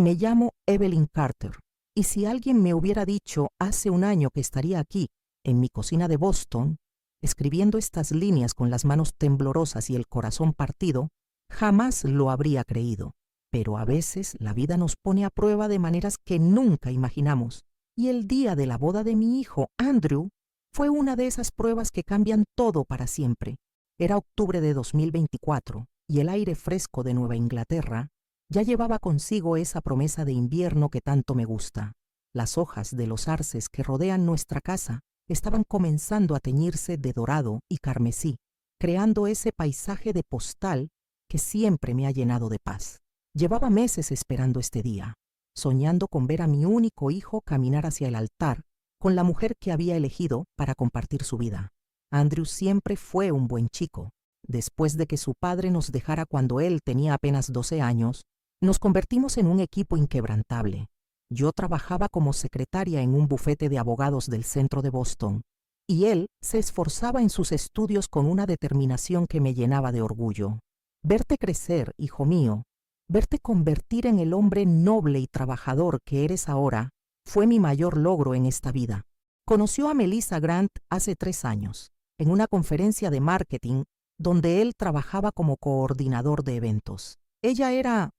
Me llamo Evelyn Carter, y si alguien me hubiera dicho hace un año que estaría aquí, en mi cocina de Boston, escribiendo estas líneas con las manos temblorosas y el corazón partido, jamás lo habría creído. Pero a veces la vida nos pone a prueba de maneras que nunca imaginamos, y el día de la boda de mi hijo, Andrew, fue una de esas pruebas que cambian todo para siempre. Era octubre de 2024, y el aire fresco de Nueva Inglaterra ya llevaba consigo esa promesa de invierno que tanto me gusta. Las hojas de los arces que rodean nuestra casa estaban comenzando a teñirse de dorado y carmesí, creando ese paisaje de postal que siempre me ha llenado de paz. Llevaba meses esperando este día, soñando con ver a mi único hijo caminar hacia el altar con la mujer que había elegido para compartir su vida. Andrew siempre fue un buen chico. Después de que su padre nos dejara cuando él tenía apenas 12 años, nos convertimos en un equipo inquebrantable. Yo trabajaba como secretaria en un bufete de abogados del centro de Boston, y él se esforzaba en sus estudios con una determinación que me llenaba de orgullo. Verte crecer, hijo mío, verte convertir en el hombre noble y trabajador que eres ahora, fue mi mayor logro en esta vida. Conoció a Melissa Grant hace 3 años, en una conferencia de marketing donde él trabajaba como coordinador de eventos. Ella era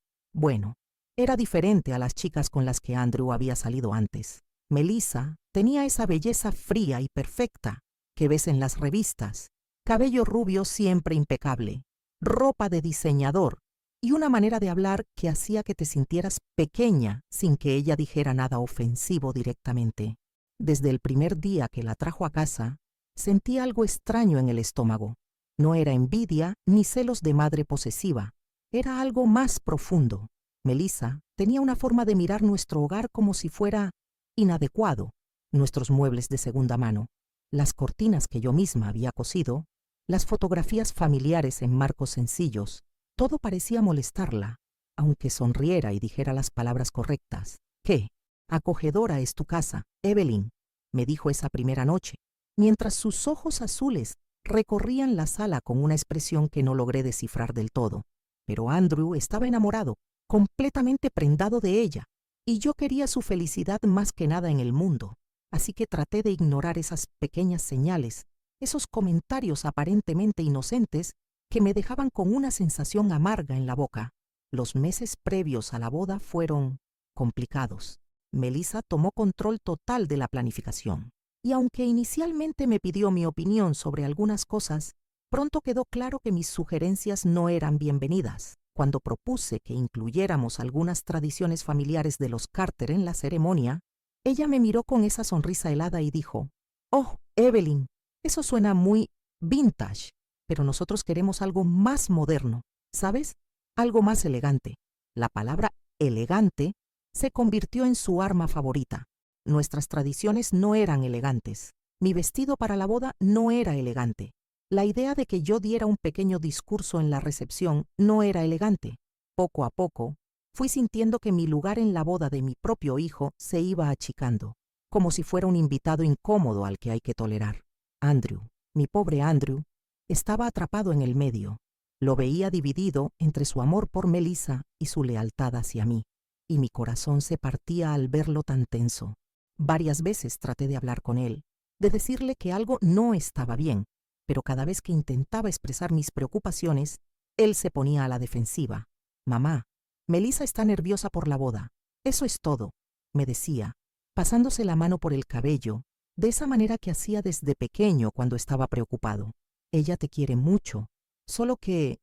diferente a las chicas con las que Andrew había salido antes. Melissa tenía esa belleza fría y perfecta que ves en las revistas, cabello rubio siempre impecable, ropa de diseñador y una manera de hablar que hacía que te sintieras pequeña sin que ella dijera nada ofensivo directamente. Desde el primer día que la trajo a casa, sentí algo extraño en el estómago. No era envidia ni celos de madre posesiva, era algo más profundo. Melissa tenía una forma de mirar nuestro hogar como si fuera inadecuado, nuestros muebles de segunda mano, las cortinas que yo misma había cosido, las fotografías familiares en marcos sencillos, todo parecía molestarla, aunque sonriera y dijera las palabras correctas. «¿Qué? Acogedora es tu casa, Evelyn», me dijo esa primera noche, mientras sus ojos azules recorrían la sala con una expresión que no logré descifrar del todo. Pero Andrew estaba enamorado, completamente prendado de ella, y yo quería su felicidad más que nada en el mundo, así que traté de ignorar esas pequeñas señales, esos comentarios aparentemente inocentes que me dejaban con una sensación amarga en la boca. Los meses previos a la boda fueron complicados. Melissa tomó control total de la planificación, y aunque inicialmente me pidió mi opinión sobre algunas cosas, pronto quedó claro que mis sugerencias no eran bienvenidas. Cuando propuse que incluyéramos algunas tradiciones familiares de los Carter en la ceremonia, ella me miró con esa sonrisa helada y dijo: «Oh, Evelyn, eso suena muy vintage, pero nosotros queremos algo más moderno, ¿sabes? Algo más elegante». La palabra elegante se convirtió en su arma favorita. Nuestras tradiciones no eran elegantes. Mi vestido para la boda no era elegante. La idea de que yo diera un pequeño discurso en la recepción no era elegante. Poco a poco, fui sintiendo que mi lugar en la boda de mi propio hijo se iba achicando, como si fuera un invitado incómodo al que hay que tolerar. Andrew, mi pobre Andrew, estaba atrapado en el medio. Lo veía dividido entre su amor por Melissa y su lealtad hacia mí, y mi corazón se partía al verlo tan tenso. Varias veces traté de hablar con él, de decirle que algo no estaba bien, pero cada vez que intentaba expresar mis preocupaciones, él se ponía a la defensiva. «Mamá, Melissa está nerviosa por la boda. Eso es todo», me decía, pasándose la mano por el cabello, de esa manera que hacía desde pequeño cuando estaba preocupado. «Ella te quiere mucho, solo que,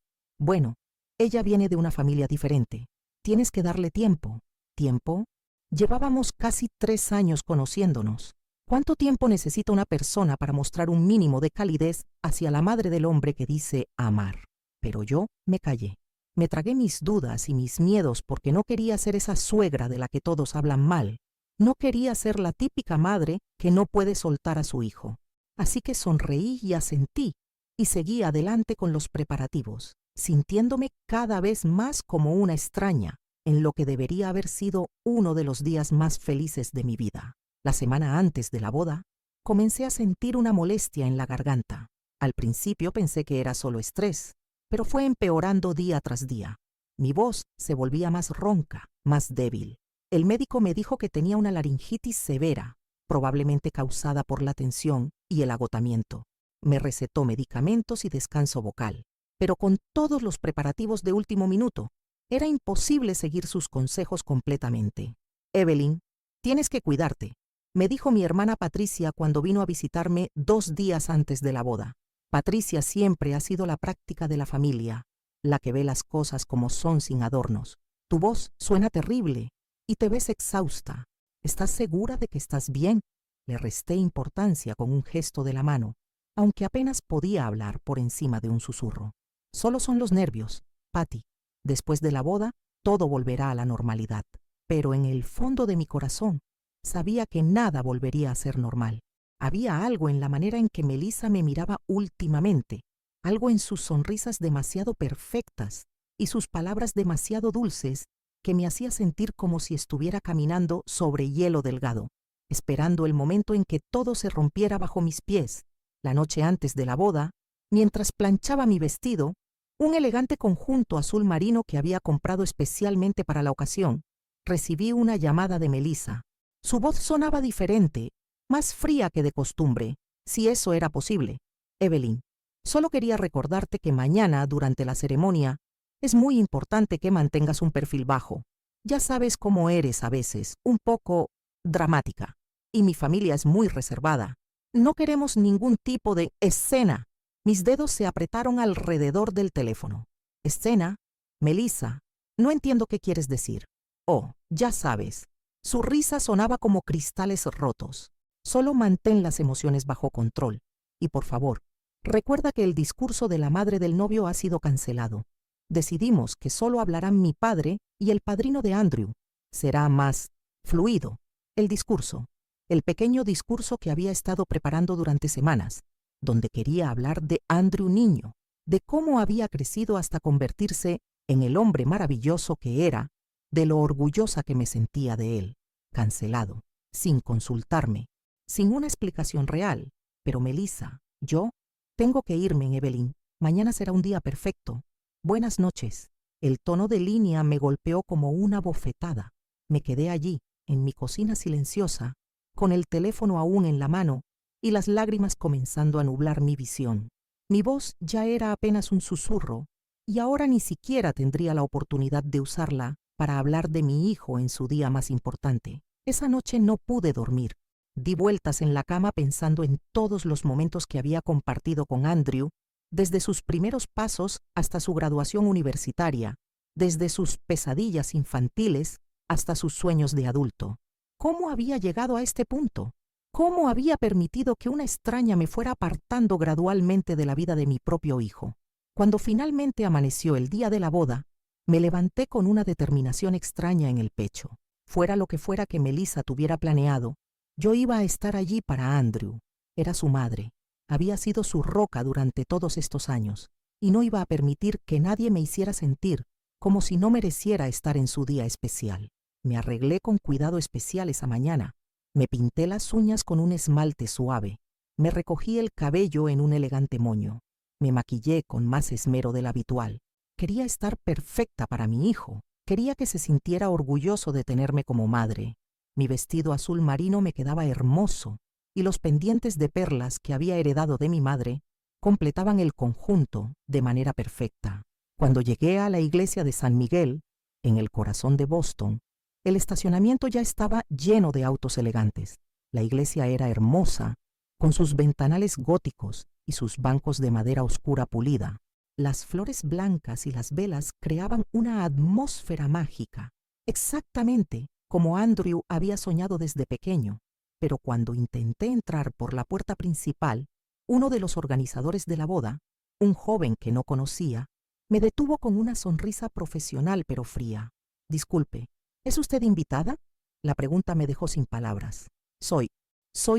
ella viene de una familia diferente. Tienes que darle tiempo». ¿Tiempo? Llevábamos casi 3 años conociéndonos. ¿Cuánto tiempo necesita una persona para mostrar un mínimo de calidez hacia la madre del hombre que dice amar? Pero yo me callé. Me tragué mis dudas y mis miedos porque no quería ser esa suegra de la que todos hablan mal. No quería ser la típica madre que no puede soltar a su hijo. Así que sonreí y asentí, y seguí adelante con los preparativos, sintiéndome cada vez más como una extraña en lo que debería haber sido uno de los días más felices de mi vida. La semana antes de la boda, comencé a sentir una molestia en la garganta. Al principio pensé que era solo estrés, pero fue empeorando día tras día. Mi voz se volvía más ronca, más débil. El médico me dijo que tenía una laringitis severa, probablemente causada por la tensión y el agotamiento. Me recetó medicamentos y descanso vocal, pero con todos los preparativos de último minuto, era imposible seguir sus consejos completamente. Evelyn, tienes que cuidarte, me dijo mi hermana Patricia cuando vino a visitarme 2 días antes de la boda. Patricia siempre ha sido la práctica de la familia, la que ve las cosas como son sin adornos. Tu voz suena terrible y te ves exhausta. ¿Estás segura de que estás bien? Le resté importancia con un gesto de la mano, aunque apenas podía hablar por encima de un susurro. Solo son los nervios, Patty. Después de la boda, todo volverá a la normalidad. Pero en el fondo de mi corazón, sabía que nada volvería a ser normal. Había algo en la manera en que Melissa me miraba últimamente, algo en sus sonrisas demasiado perfectas y sus palabras demasiado dulces que me hacía sentir como si estuviera caminando sobre hielo delgado, esperando el momento en que todo se rompiera bajo mis pies. La noche antes de la boda, mientras planchaba mi vestido, un elegante conjunto azul marino que había comprado especialmente para la ocasión, recibí una llamada de Melissa. Su voz sonaba diferente, más fría que de costumbre, si eso era posible. Evelyn, solo quería recordarte que mañana, durante la ceremonia, es muy importante que mantengas un perfil bajo. Ya sabes cómo eres a veces, un poco dramática, y mi familia es muy reservada. No queremos ningún tipo de escena. Mis dedos se apretaron alrededor del teléfono. Escena, Melissa, no entiendo qué quieres decir. Oh, ya sabes. Su risa sonaba como cristales rotos. Solo mantén las emociones bajo control. Y por favor, recuerda que el discurso de la madre del novio ha sido cancelado. Decidimos que solo hablarán mi padre y el padrino de Andrew. Será más fluido el discurso, el pequeño discurso que había estado preparando durante semanas, donde quería hablar de Andrew niño, de cómo había crecido hasta convertirse en el hombre maravilloso que era, de lo orgullosa que me sentía de él. Cancelado, sin consultarme, sin una explicación real. Pero Melissa, yo tengo que irme, Evelyn. Mañana será un día perfecto. Buenas noches. El tono de línea me golpeó como una bofetada. Me quedé allí, en mi cocina silenciosa, con el teléfono aún en la mano y las lágrimas comenzando a nublar mi visión. Mi voz ya era apenas un susurro, y ahora ni siquiera tendría la oportunidad de usarla para hablar de mi hijo en su día más importante. Esa noche no pude dormir. Di vueltas en la cama pensando en todos los momentos que había compartido con Andrew, desde sus primeros pasos hasta su graduación universitaria, desde sus pesadillas infantiles hasta sus sueños de adulto. ¿Cómo había llegado a este punto? ¿Cómo había permitido que una extraña me fuera apartando gradualmente de la vida de mi propio hijo? Cuando finalmente amaneció el día de la boda, me levanté con una determinación extraña en el pecho. Fuera lo que fuera que Melissa tuviera planeado, yo iba a estar allí para Andrew. Era su madre. Había sido su roca durante todos estos años, y no iba a permitir que nadie me hiciera sentir como si no mereciera estar en su día especial. Me arreglé con cuidado especial esa mañana. Me pinté las uñas con un esmalte suave. Me recogí el cabello en un elegante moño. Me maquillé con más esmero del habitual. Quería estar perfecta para mi hijo. Quería que se sintiera orgulloso de tenerme como madre. Mi vestido azul marino me quedaba hermoso, y los pendientes de perlas que había heredado de mi madre completaban el conjunto de manera perfecta. Cuando llegué a la iglesia de San Miguel, en el corazón de Boston, el estacionamiento ya estaba lleno de autos elegantes. La iglesia era hermosa, con sus ventanales góticos y sus bancos de madera oscura pulida. Las flores blancas y las velas creaban una atmósfera mágica, exactamente como Andrew había soñado desde pequeño. Pero cuando intenté entrar por la puerta principal, uno de los organizadores de la boda, un joven que no conocía, me detuvo con una sonrisa profesional pero fría. Disculpe, ¿es usted invitada? La pregunta me dejó sin palabras. Soy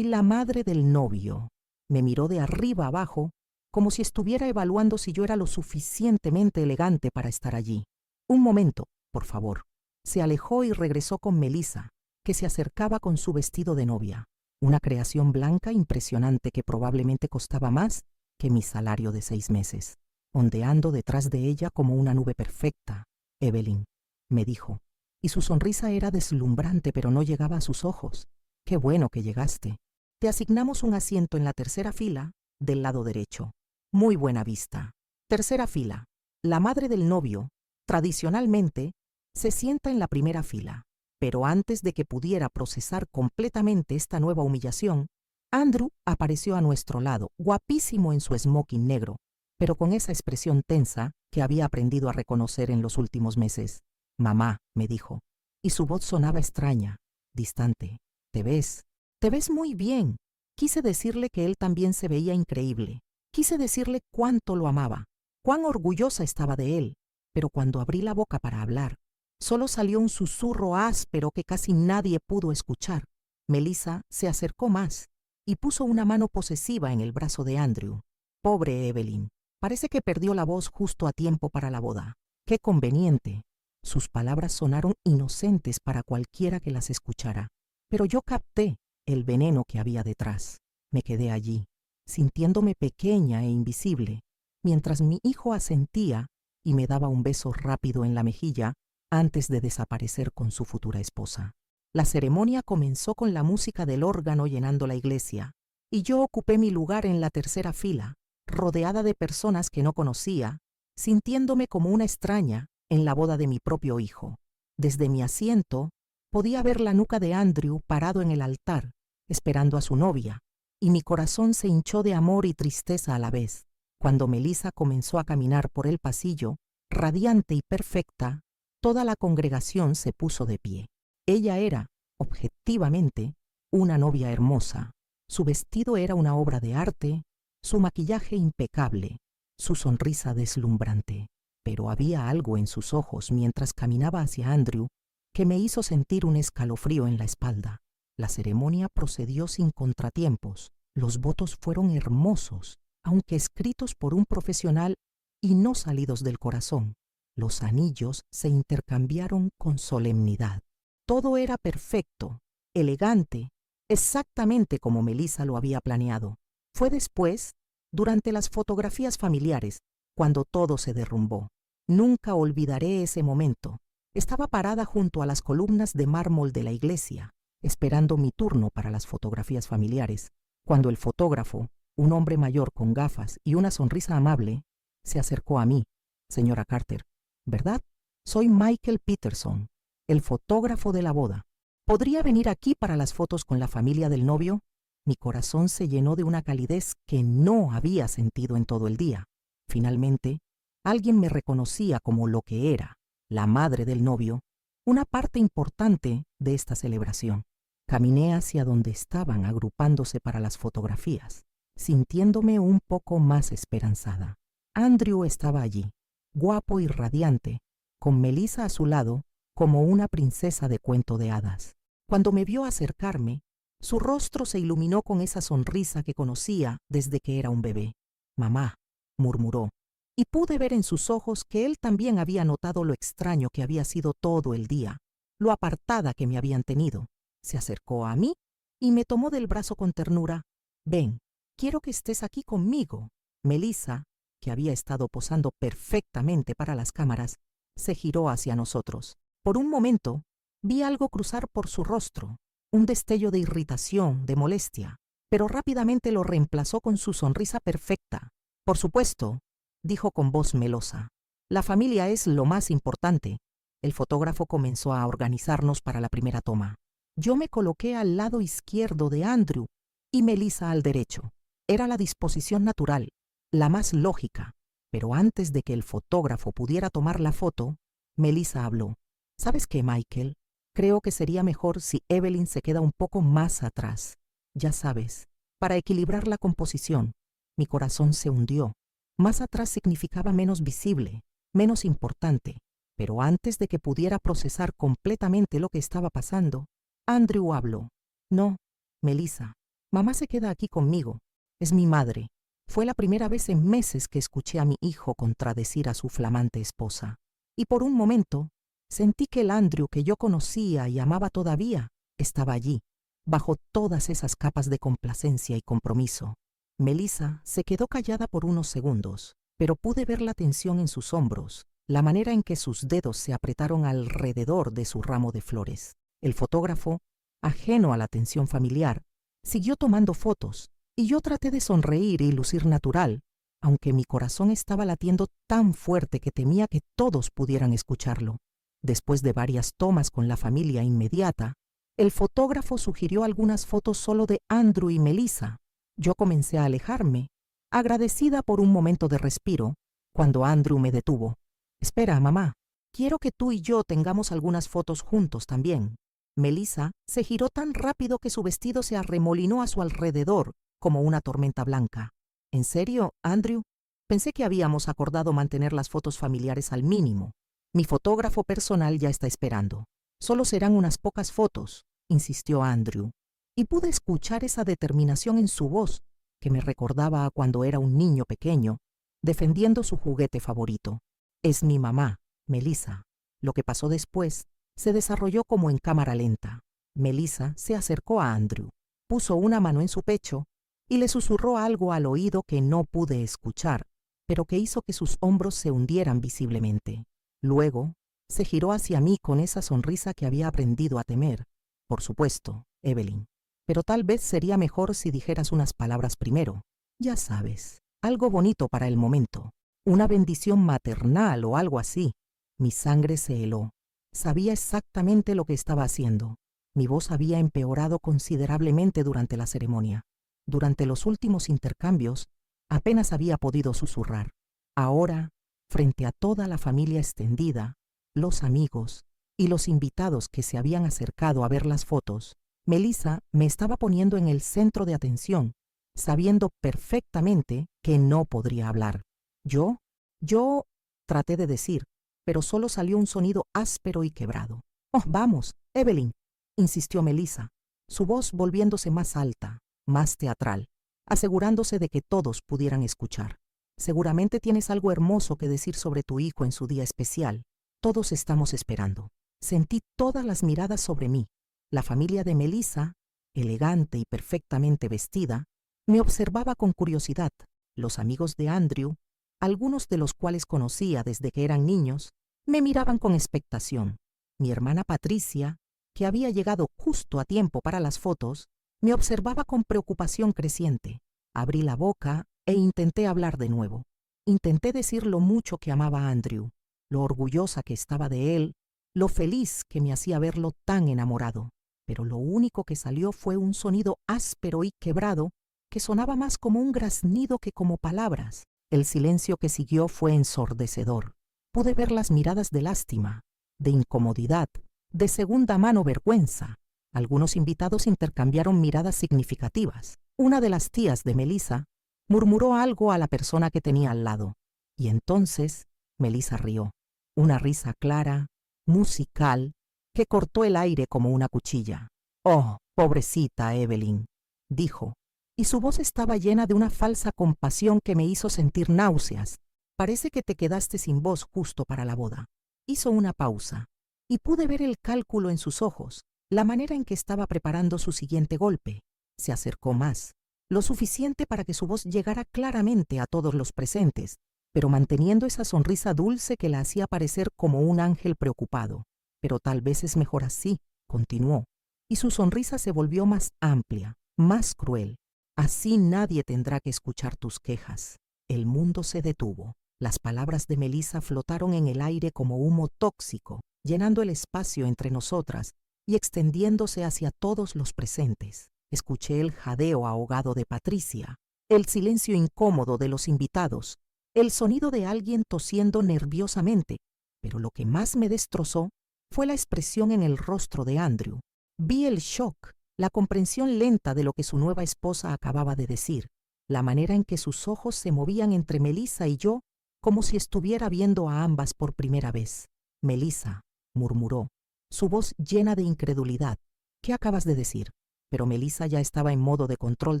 la madre del novio. Me miró de arriba abajo, como si estuviera evaluando si yo era lo suficientemente elegante para estar allí. Un momento, por favor. Se alejó y regresó con Melissa, que se acercaba con su vestido de novia, una creación blanca impresionante que probablemente costaba más que mi salario de 6 meses. Ondeando detrás de ella como una nube perfecta. Evelyn, me dijo, y su sonrisa era deslumbrante, pero no llegaba a sus ojos. Qué bueno que llegaste. Te asignamos un asiento en la tercera fila del lado derecho. Muy buena vista. Tercera fila. La madre del novio, tradicionalmente, se sienta en la primera fila. Pero antes de que pudiera procesar completamente esta nueva humillación, Andrew apareció a nuestro lado, guapísimo en su smoking negro, pero con esa expresión tensa que había aprendido a reconocer en los últimos meses. «Mamá», me dijo, y su voz sonaba extraña, distante. «Te ves muy bien». Quise decirle que él también se veía increíble. Quise decirle cuánto lo amaba, cuán orgullosa estaba de él, pero cuando abrí la boca para hablar, solo salió un susurro áspero que casi nadie pudo escuchar. Melissa se acercó más y puso una mano posesiva en el brazo de Andrew. Pobre Evelyn, parece que perdió la voz justo a tiempo para la boda. ¡Qué conveniente! Sus palabras sonaron inocentes para cualquiera que las escuchara, pero yo capté el veneno que había detrás. Me quedé allí, sintiéndome pequeña e invisible, mientras mi hijo asentía y me daba un beso rápido en la mejilla antes de desaparecer con su futura esposa. La ceremonia comenzó con la música del órgano llenando la iglesia, y yo ocupé mi lugar en la tercera fila, rodeada de personas que no conocía, sintiéndome como una extraña en la boda de mi propio hijo. Desde mi asiento podía ver la nuca de Andrew parado en el altar, esperando a su novia, y mi corazón se hinchó de amor y tristeza a la vez. Cuando Melissa comenzó a caminar por el pasillo, radiante y perfecta, toda la congregación se puso de pie. Ella era, objetivamente, una novia hermosa. Su vestido era una obra de arte, su maquillaje impecable, su sonrisa deslumbrante. Pero había algo en sus ojos mientras caminaba hacia Andrew que me hizo sentir un escalofrío en la espalda. La ceremonia procedió sin contratiempos. Los votos fueron hermosos, aunque escritos por un profesional y no salidos del corazón. Los anillos se intercambiaron con solemnidad. Todo era perfecto, elegante, exactamente como Melissa lo había planeado. Fue después, durante las fotografías familiares, cuando todo se derrumbó. Nunca olvidaré ese momento. Estaba parada junto a las columnas de mármol de la iglesia, esperando mi turno para las fotografías familiares, cuando el fotógrafo, un hombre mayor con gafas y una sonrisa amable, se acercó a mí. «Señora Carter, ¿verdad? Soy Michael Peterson, el fotógrafo de la boda. ¿Podría venir aquí para las fotos con la familia del novio?» Mi corazón se llenó de una calidez que no había sentido en todo el día. Finalmente, alguien me reconocía como lo que era, la madre del novio, una parte importante de esta celebración. Caminé hacia donde estaban agrupándose para las fotografías, sintiéndome un poco más esperanzada. Andrew estaba allí, guapo y radiante, con Melissa a su lado como una princesa de cuento de hadas. Cuando me vio acercarme, su rostro se iluminó con esa sonrisa que conocía desde que era un bebé. «Mamá», murmuró, y pude ver en sus ojos que él también había notado lo extraño que había sido todo el día, lo apartada que me habían tenido. Se acercó a mí y me tomó del brazo con ternura. «Ven, quiero que estés aquí conmigo». Melissa, que había estado posando perfectamente para las cámaras, se giró hacia nosotros. Por un momento, vi algo cruzar por su rostro, un destello de irritación, de molestia, pero rápidamente lo reemplazó con su sonrisa perfecta. «Por supuesto», dijo con voz melosa, «la familia es lo más importante». El fotógrafo comenzó a organizarnos para la primera toma. Yo me coloqué al lado izquierdo de Andrew y Melissa al derecho. Era la disposición natural, la más lógica, pero antes de que el fotógrafo pudiera tomar la foto, Melissa habló. «¿Sabes qué, Michael? Creo que sería mejor si Evelyn se queda un poco más atrás. Ya sabes, para equilibrar la composición». Mi corazón se hundió. Más atrás significaba menos visible, menos importante, pero antes de que pudiera procesar completamente lo que estaba pasando, Andrew habló. «No, Melissa, mamá se queda aquí conmigo. Es mi madre». Fue la primera vez en meses que escuché a mi hijo contradecir a su flamante esposa. Y por un momento, sentí que el Andrew que yo conocía y amaba todavía estaba allí, bajo todas esas capas de complacencia y compromiso. Melissa se quedó callada por unos segundos, pero pude ver la tensión en sus hombros, la manera en que sus dedos se apretaron alrededor de su ramo de flores. El fotógrafo, ajeno a la atención familiar, siguió tomando fotos, y yo traté de sonreír y lucir natural, aunque mi corazón estaba latiendo tan fuerte que temía que todos pudieran escucharlo. Después de varias tomas con la familia inmediata, el fotógrafo sugirió algunas fotos solo de Andrew y Melissa. Yo comencé a alejarme, agradecida por un momento de respiro, cuando Andrew me detuvo. «Espera, mamá. Quiero que tú y yo tengamos algunas fotos juntos también». Melissa se giró tan rápido que su vestido se arremolinó a su alrededor como una tormenta blanca. «¿En serio, Andrew? Pensé que habíamos acordado mantener las fotos familiares al mínimo. Mi fotógrafo personal ya está esperando. Solo serán unas pocas fotos», insistió Andrew, y pude escuchar esa determinación en su voz que me recordaba a cuando era un niño pequeño, defendiendo su juguete favorito. «Es mi mamá, Melissa». Lo que pasó después se desarrolló como en cámara lenta. Melissa se acercó a Andrew, puso una mano en su pecho y le susurró algo al oído que no pude escuchar, pero que hizo que sus hombros se hundieran visiblemente. Luego, se giró hacia mí con esa sonrisa que había aprendido a temer. «Por supuesto, Evelyn, pero tal vez sería mejor si dijeras unas palabras primero. Ya sabes, algo bonito para el momento. Una bendición maternal o algo así». Mi sangre se heló. Sabía exactamente lo que estaba haciendo. Mi voz había empeorado considerablemente durante la ceremonia. Durante los últimos intercambios, apenas había podido susurrar. Ahora, frente a toda la familia extendida, los amigos y los invitados que se habían acercado a ver las fotos, Melissa me estaba poniendo en el centro de atención, sabiendo perfectamente que no podría hablar. Yo traté de decir, pero solo salió un sonido áspero y quebrado. «Oh, vamos, Evelyn», insistió Melissa, su voz volviéndose más alta, más teatral, asegurándose de que todos pudieran escuchar. «Seguramente tienes algo hermoso que decir sobre tu hijo en su día especial. Todos estamos esperando». Sentí todas las miradas sobre mí. La familia de Melissa, elegante y perfectamente vestida, me observaba con curiosidad. Los amigos de Andrew, algunos de los cuales conocía desde que eran niños, me miraban con expectación. Mi hermana Patricia, que había llegado justo a tiempo para las fotos, me observaba con preocupación creciente. Abrí la boca e intenté hablar de nuevo. Intenté decir lo mucho que amaba a Andrew, lo orgullosa que estaba de él, lo feliz que me hacía verlo tan enamorado. Pero lo único que salió fue un sonido áspero y quebrado que sonaba más como un graznido que como palabras. El silencio que siguió fue ensordecedor. Pude ver las miradas de lástima, de incomodidad, de segunda mano vergüenza. Algunos invitados intercambiaron miradas significativas. Una de las tías de Melissa murmuró algo a la persona que tenía al lado, y entonces Melissa rió. Una risa clara, musical, que cortó el aire como una cuchilla. «Oh, pobrecita Evelyn», dijo, y su voz estaba llena de una falsa compasión que me hizo sentir náuseas. «Parece que te quedaste sin voz justo para la boda». Hizo una pausa, y pude ver el cálculo en sus ojos, la manera en que estaba preparando su siguiente golpe. Se acercó más, lo suficiente para que su voz llegara claramente a todos los presentes, pero manteniendo esa sonrisa dulce que la hacía parecer como un ángel preocupado. «Pero tal vez es mejor así», continuó, y su sonrisa se volvió más amplia, más cruel. «Así nadie tendrá que escuchar tus quejas». El mundo se detuvo. Las palabras de Melissa flotaron en el aire como humo tóxico, llenando el espacio entre nosotras y extendiéndose hacia todos los presentes. Escuché el jadeo ahogado de Patricia, el silencio incómodo de los invitados, el sonido de alguien tosiendo nerviosamente, pero lo que más me destrozó fue la expresión en el rostro de Andrew. Vi el shock, la comprensión lenta de lo que su nueva esposa acababa de decir, la manera en que sus ojos se movían entre Melissa y yo como si estuviera viendo a ambas por primera vez. «Melissa», murmuró, su voz llena de incredulidad. «¿Qué acabas de decir?» Pero Melissa ya estaba en modo de control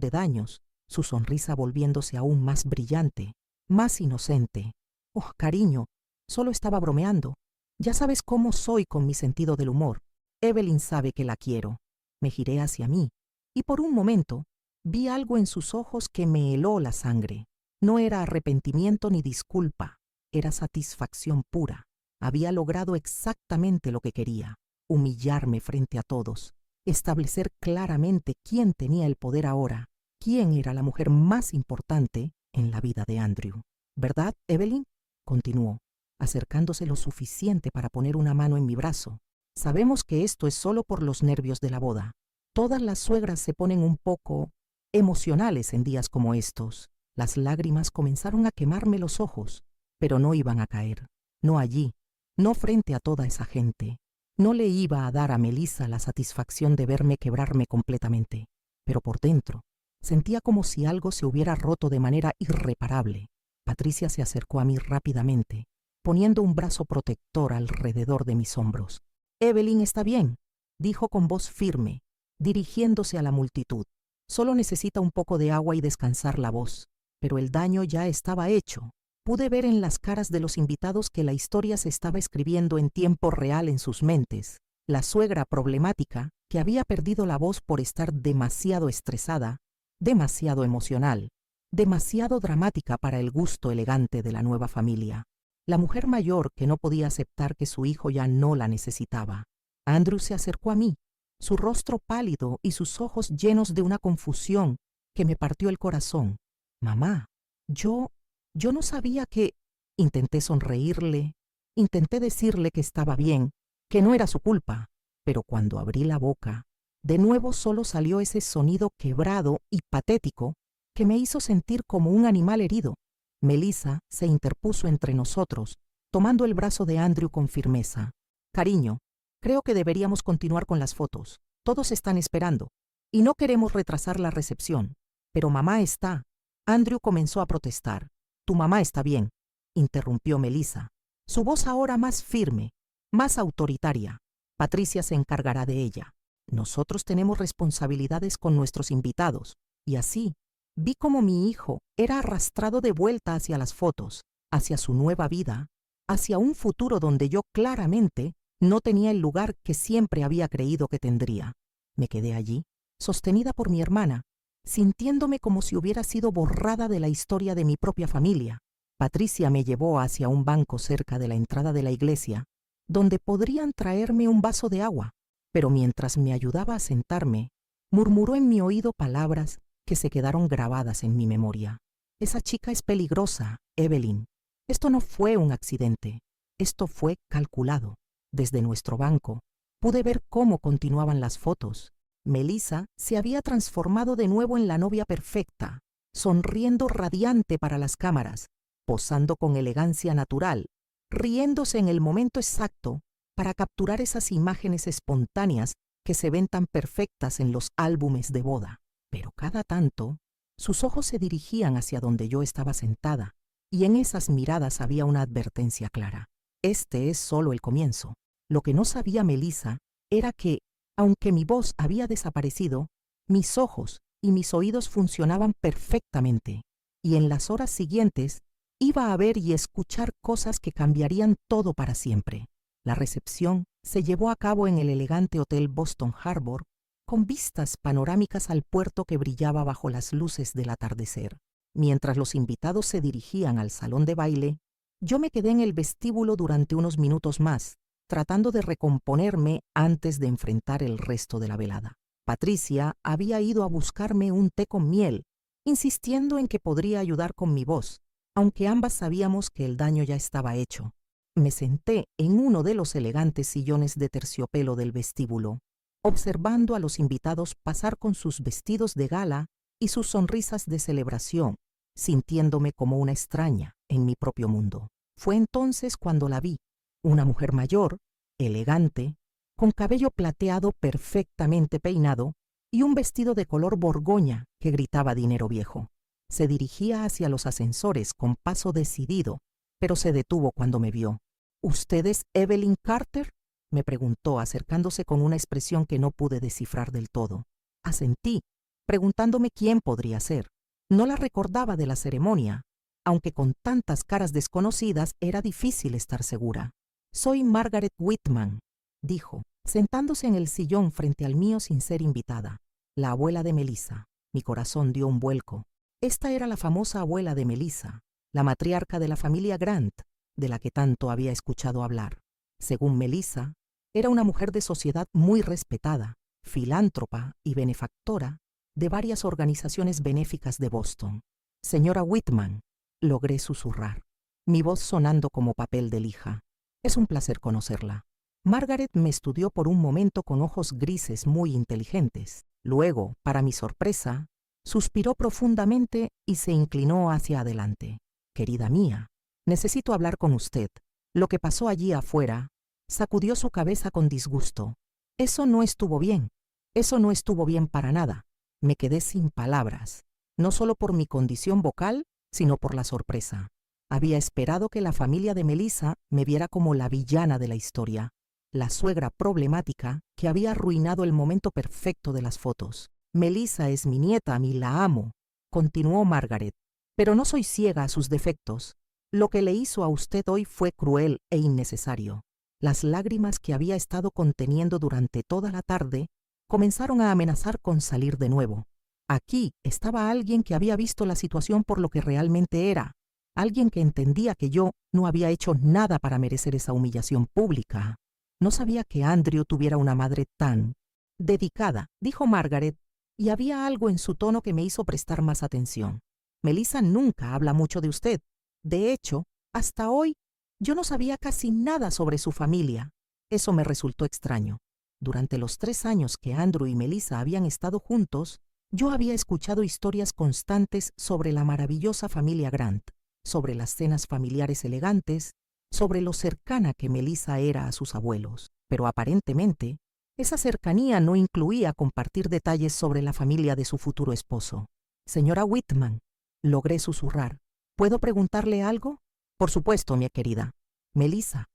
de daños, su sonrisa volviéndose aún más brillante, más inocente. «Oh, cariño, solo estaba bromeando. Ya sabes cómo soy con mi sentido del humor. Evelyn sabe que la quiero». Me giré hacia mí, y por un momento vi algo en sus ojos que me heló la sangre. No era arrepentimiento ni disculpa, era satisfacción pura. Había logrado exactamente lo que quería: humillarme frente a todos, establecer claramente quién tenía el poder ahora, quién era la mujer más importante en la vida de Andrew. ¿Verdad, Evelyn?, continuó, acercándose lo suficiente para poner una mano en mi brazo. Sabemos que esto es solo por los nervios de la boda. Todas las suegras se ponen un poco emocionales en días como estos. Las lágrimas comenzaron a quemarme los ojos, pero no iban a caer. No allí, no frente a toda esa gente. No le iba a dar a Melissa la satisfacción de verme quebrarme completamente, pero por dentro sentía como si algo se hubiera roto de manera irreparable. Patricia se acercó a mí rápidamente, poniendo un brazo protector alrededor de mis hombros. «Evelyn está bien», dijo con voz firme, dirigiéndose a la multitud. «Solo necesita un poco de agua y descansar la voz». Pero el daño ya estaba hecho. Pude ver en las caras de los invitados que la historia se estaba escribiendo en tiempo real en sus mentes. La suegra problemática, que había perdido la voz por estar demasiado estresada, demasiado emocional, demasiado dramática para el gusto elegante de la nueva familia. La mujer mayor que no podía aceptar que su hijo ya no la necesitaba. Andrew se acercó a mí, su rostro pálido y sus ojos llenos de una confusión que me partió el corazón. «Mamá, yo no sabía que...». Intenté sonreírle, intenté decirle que estaba bien, que no era su culpa, pero cuando abrí la boca, de nuevo solo salió ese sonido quebrado y patético que me hizo sentir como un animal herido. Melissa se interpuso entre nosotros, tomando el brazo de Andrew con firmeza. «Cariño, creo que deberíamos continuar con las fotos. Todos están esperando, y no queremos retrasar la recepción. Pero mamá está...». Andrew comenzó a protestar. «Tu mamá está bien», interrumpió Melissa, su voz ahora más firme, más autoritaria. «Patricia se encargará de ella. Nosotros tenemos responsabilidades con nuestros invitados». Y así, vi como mi hijo era arrastrado de vuelta hacia las fotos, hacia su nueva vida, hacia un futuro donde yo claramente no tenía el lugar que siempre había creído que tendría. Me quedé allí, sostenida por mi hermana, sintiéndome como si hubiera sido borrada de la historia de mi propia familia. Patricia me llevó hacia un banco cerca de la entrada de la iglesia, donde podrían traerme un vaso de agua, pero mientras me ayudaba a sentarme, murmuró en mi oído palabras que se quedaron grabadas en mi memoria. «Esa chica es peligrosa, Evelyn. Esto no fue un accidente, esto fue calculado». Desde nuestro banco pude ver cómo continuaban las fotos. Melissa se había transformado de nuevo en la novia perfecta, sonriendo radiante para las cámaras, posando con elegancia natural, riéndose en el momento exacto para capturar esas imágenes espontáneas que se ven tan perfectas en los álbumes de boda. Pero cada tanto, sus ojos se dirigían hacia donde yo estaba sentada, y en esas miradas había una advertencia clara. Este es solo el comienzo. Lo que no sabía Melissa era que, aunque mi voz había desaparecido, mis ojos y mis oídos funcionaban perfectamente, y en las horas siguientes iba a ver y escuchar cosas que cambiarían todo para siempre. La recepción se llevó a cabo en el elegante Hotel Boston Harbor, con vistas panorámicas al puerto que brillaba bajo las luces del atardecer. Mientras los invitados se dirigían al salón de baile, yo me quedé en el vestíbulo durante unos minutos más, tratando de recomponerme antes de enfrentar el resto de la velada. Patricia había ido a buscarme un té con miel, insistiendo en que podría ayudar con mi voz, aunque ambas sabíamos que el daño ya estaba hecho. Me senté en uno de los elegantes sillones de terciopelo del vestíbulo, observando a los invitados pasar con sus vestidos de gala y sus sonrisas de celebración, sintiéndome como una extraña en mi propio mundo. Fue entonces cuando la vi, una mujer mayor, elegante, con cabello plateado perfectamente peinado y un vestido de color borgoña que gritaba dinero viejo. Se dirigía hacia los ascensores con paso decidido, pero se detuvo cuando me vio. «¿Usted es Evelyn Carter?», me preguntó, acercándose con una expresión que no pude descifrar del todo. Asentí, preguntándome quién podría ser. No la recordaba de la ceremonia, aunque con tantas caras desconocidas era difícil estar segura. «Soy Margaret Whitman», dijo, sentándose en el sillón frente al mío sin ser invitada. «La abuela de Melissa». Mi corazón dio un vuelco. Esta era la famosa abuela de Melissa, la matriarca de la familia Grant, de la que tanto había escuchado hablar. Según Melissa, era una mujer de sociedad muy respetada, filántropa y benefactora de varias organizaciones benéficas de Boston. Señora Whitman, logré susurrar, mi voz sonando como papel de lija. Es un placer conocerla. Margaret me estudió por un momento con ojos grises muy inteligentes. Luego, para mi sorpresa, suspiró profundamente y se inclinó hacia adelante. Querida mía, necesito hablar con usted. Lo que pasó allí afuera, sacudió su cabeza con disgusto. Eso no estuvo bien. Eso no estuvo bien para nada. Me quedé sin palabras, no solo por mi condición vocal, sino por la sorpresa. Había esperado que la familia de Melissa me viera como la villana de la historia, la suegra problemática que había arruinado el momento perfecto de las fotos. Melissa es mi nieta y la amo, continuó Margaret, pero no soy ciega a sus defectos. Lo que le hizo a usted hoy fue cruel e innecesario. Las lágrimas que había estado conteniendo durante toda la tarde comenzaron a amenazar con salir de nuevo. Aquí estaba alguien que había visto la situación por lo que realmente era, alguien que entendía que yo no había hecho nada para merecer esa humillación pública. No sabía que Andrew tuviera una madre tan dedicada, dijo Margaret, y había algo en su tono que me hizo prestar más atención. Melissa nunca habla mucho de usted. De hecho, hasta hoy, yo no sabía casi nada sobre su familia. Eso me resultó extraño. Durante los 3 años que Andrew y Melissa habían estado juntos, yo había escuchado historias constantes sobre la maravillosa familia Grant, sobre las cenas familiares elegantes, sobre lo cercana que Melissa era a sus abuelos. Pero aparentemente, esa cercanía no incluía compartir detalles sobre la familia de su futuro esposo. Señora Whitman, logré susurrar, ¿puedo preguntarle algo? Por supuesto, mi querida. Melissa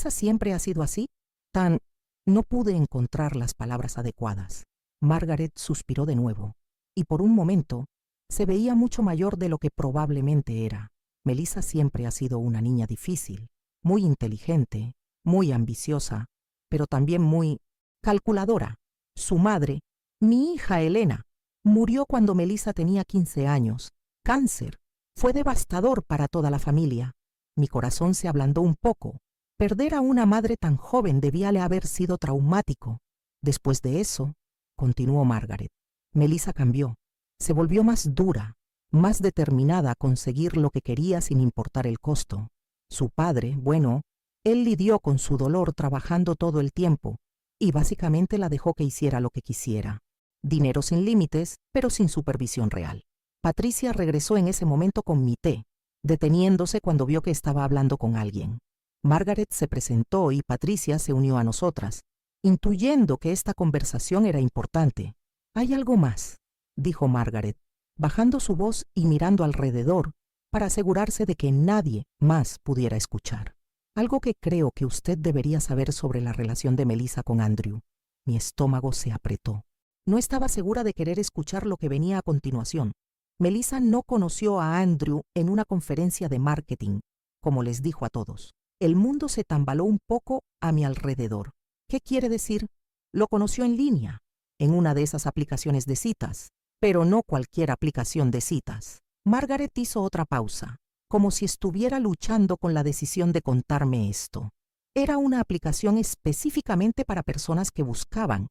siempre ha sido así, tan... No pude encontrar las palabras adecuadas. Margaret suspiró de nuevo, y por un momento se veía mucho mayor de lo que probablemente era. Melissa siempre ha sido una niña difícil, muy inteligente, muy ambiciosa, pero también muy calculadora. Su madre, mi hija Elena, murió cuando Melissa tenía 15 años. Cáncer. Fue devastador para toda la familia. Mi corazón se ablandó un poco. Perder a una madre tan joven debía haber sido traumático. Después de eso, continuó Margaret, Melissa cambió. Se volvió más dura, más determinada a conseguir lo que quería sin importar el costo. Su padre, bueno, él lidió con su dolor trabajando todo el tiempo y básicamente la dejó que hiciera lo que quisiera. Dinero sin límites, pero sin supervisión real. Patricia regresó en ese momento con mi té, deteniéndose cuando vio que estaba hablando con alguien. Margaret se presentó y Patricia se unió a nosotras, intuyendo que esta conversación era importante. «Hay algo más», dijo Margaret, bajando su voz y mirando alrededor para asegurarse de que nadie más pudiera escuchar. «Algo que creo que usted debería saber sobre la relación de Melissa con Andrew». Mi estómago se apretó. No estaba segura de querer escuchar lo que venía a continuación. Melissa no conoció a Andrew en una conferencia de marketing, como les dijo a todos. El mundo se tambaló un poco a mi alrededor. ¿Qué quiere decir? Lo conoció en línea, en una de esas aplicaciones de citas, pero no cualquier aplicación de citas. Margaret hizo otra pausa, como si estuviera luchando con la decisión de contarme esto. Era una aplicación específicamente para personas que buscaban,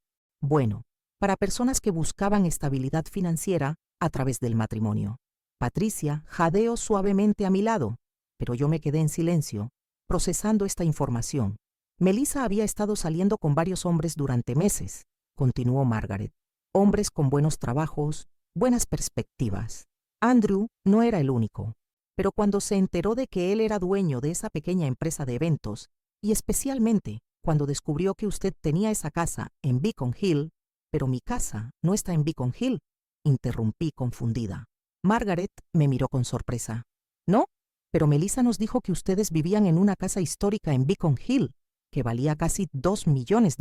para personas que buscaban estabilidad financiera a través del matrimonio. Patricia jadeó suavemente a mi lado, pero yo me quedé en silencio, procesando esta información. Melissa había estado saliendo con varios hombres durante meses, continuó Margaret. Hombres con buenos trabajos, buenas perspectivas. Andrew no era el único, pero cuando se enteró de que él era dueño de esa pequeña empresa de eventos, y especialmente cuando descubrió que usted tenía esa casa en Beacon Hill, pero mi casa no está en Beacon Hill, interrumpí confundida. Margaret me miró con sorpresa. ¿No? Pero Melissa nos dijo que ustedes vivían en una casa histórica en Beacon Hill, que valía casi $2 millones.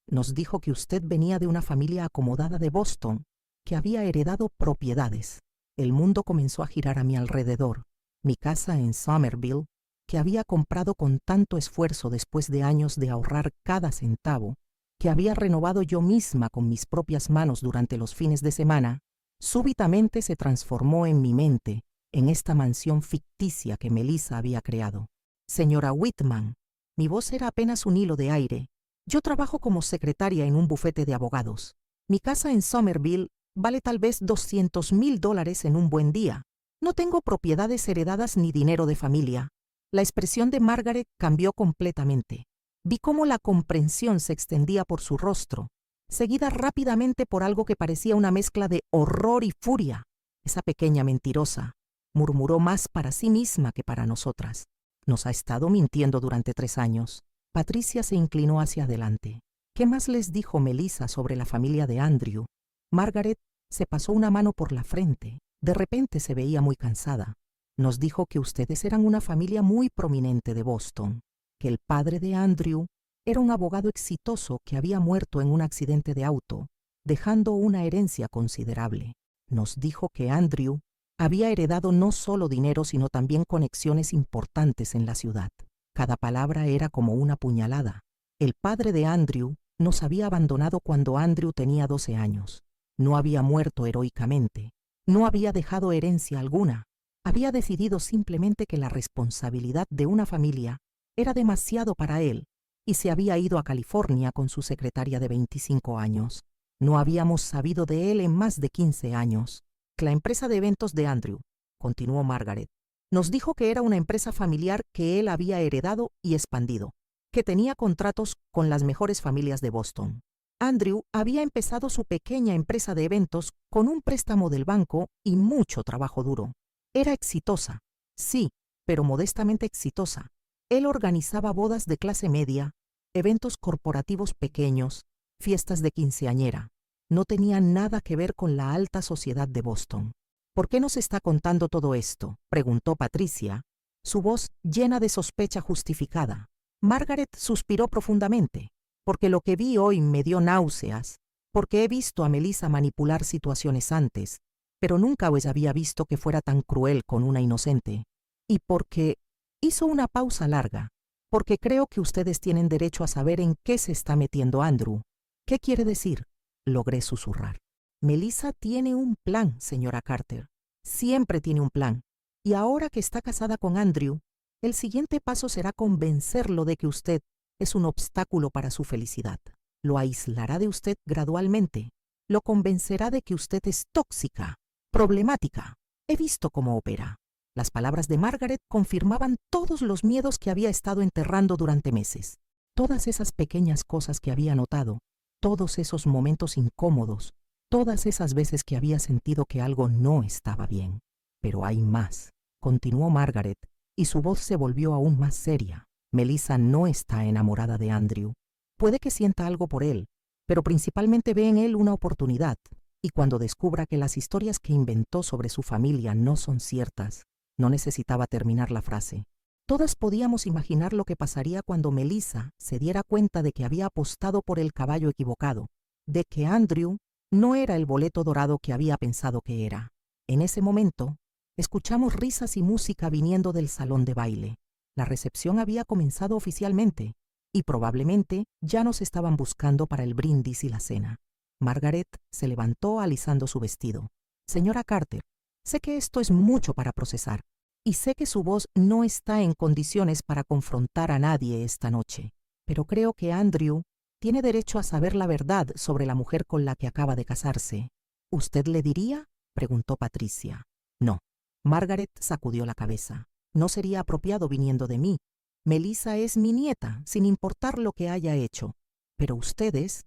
Nos dijo que usted venía de una familia acomodada de Boston, que había heredado propiedades. El mundo comenzó a girar a mi alrededor. Mi casa en Somerville, que había comprado con tanto esfuerzo después de años de ahorrar cada centavo, que había renovado yo misma con mis propias manos durante los fines de semana, súbitamente se transformó en mi mente, en esta mansión ficticia que Melissa había creado. Señora Whitman, mi voz era apenas un hilo de aire. Yo trabajo como secretaria en un bufete de abogados. Mi casa en Somerville vale tal vez $200,000 en un buen día. No tengo propiedades heredadas ni dinero de familia. La expresión de Margaret cambió completamente. Vi cómo la comprensión se extendía por su rostro, seguida rápidamente por algo que parecía una mezcla de horror y furia. Esa pequeña mentirosa, murmuró más para sí misma que para nosotras. Nos ha estado mintiendo durante 3 años. Patricia se inclinó hacia adelante. ¿Qué más les dijo Melissa sobre la familia de Andrew? Margaret se pasó una mano por la frente. De repente se veía muy cansada. Nos dijo que ustedes eran una familia muy prominente de Boston, que el padre de Andrew era un abogado exitoso que había muerto en un accidente de auto, dejando una herencia considerable. Nos dijo que Andrew había heredado no solo dinero, sino también conexiones importantes en la ciudad. Cada palabra era como una puñalada. El padre de Andrew nos había abandonado cuando Andrew tenía 12 años. No había muerto heroicamente. No había dejado herencia alguna. Había decidido simplemente que la responsabilidad de una familia era demasiado para él y se había ido a California con su secretaria de 25 años. No habíamos sabido de él en más de 15 años. La empresa de eventos de Andrew, continuó Margaret, nos dijo que era una empresa familiar que él había heredado y expandido, que tenía contratos con las mejores familias de Boston. Andrew había empezado su pequeña empresa de eventos con un préstamo del banco y mucho trabajo duro. Era exitosa, sí, pero modestamente exitosa. Él organizaba bodas de clase media, eventos corporativos pequeños, fiestas de quinceañera. No tenía nada que ver con la alta sociedad de Boston. ¿Por qué nos está contando todo esto?, preguntó Patricia, su voz llena de sospecha justificada. Margaret suspiró profundamente. Porque lo que vi hoy me dio náuseas, porque he visto a Melissa manipular situaciones antes, pero nunca os había visto que fuera tan cruel con una inocente. Y porque hizo una pausa larga, porque creo que ustedes tienen derecho a saber en qué se está metiendo Andrew. ¿Qué quiere decir?, logré susurrar. Melissa tiene un plan, señora Carter. Siempre tiene un plan. Y ahora que está casada con Andrew, el siguiente paso será convencerlo de que usted es un obstáculo para su felicidad. Lo aislará de usted gradualmente. Lo convencerá de que usted es tóxica, problemática. He visto cómo opera. Las palabras de Margaret confirmaban todos los miedos que había estado enterrando durante meses. Todas esas pequeñas cosas que había notado, todos esos momentos incómodos, todas esas veces que había sentido que algo no estaba bien. Pero hay más, continuó Margaret, y su voz se volvió aún más seria. Melissa no está enamorada de Andrew. Puede que sienta algo por él, pero principalmente ve en él una oportunidad, y cuando descubra que las historias que inventó sobre su familia no son ciertas, no necesitaba terminar la frase. Todas podíamos imaginar lo que pasaría cuando Melissa se diera cuenta de que había apostado por el caballo equivocado, de que Andrew no era el boleto dorado que había pensado que era. En ese momento, escuchamos risas y música viniendo del salón de baile. La recepción había comenzado oficialmente, y probablemente ya nos estaban buscando para el brindis y la cena. Margaret se levantó alisando su vestido. Señora Carter, sé que esto es mucho para procesar, y sé que su voz no está en condiciones para confrontar a nadie esta noche, pero creo que Andrew tiene derecho a saber la verdad sobre la mujer con la que acaba de casarse. ¿Usted le diría?, preguntó Patricia. No. Margaret sacudió la cabeza. No sería apropiado viniendo de mí. Melissa es mi nieta, sin importar lo que haya hecho. Pero ustedes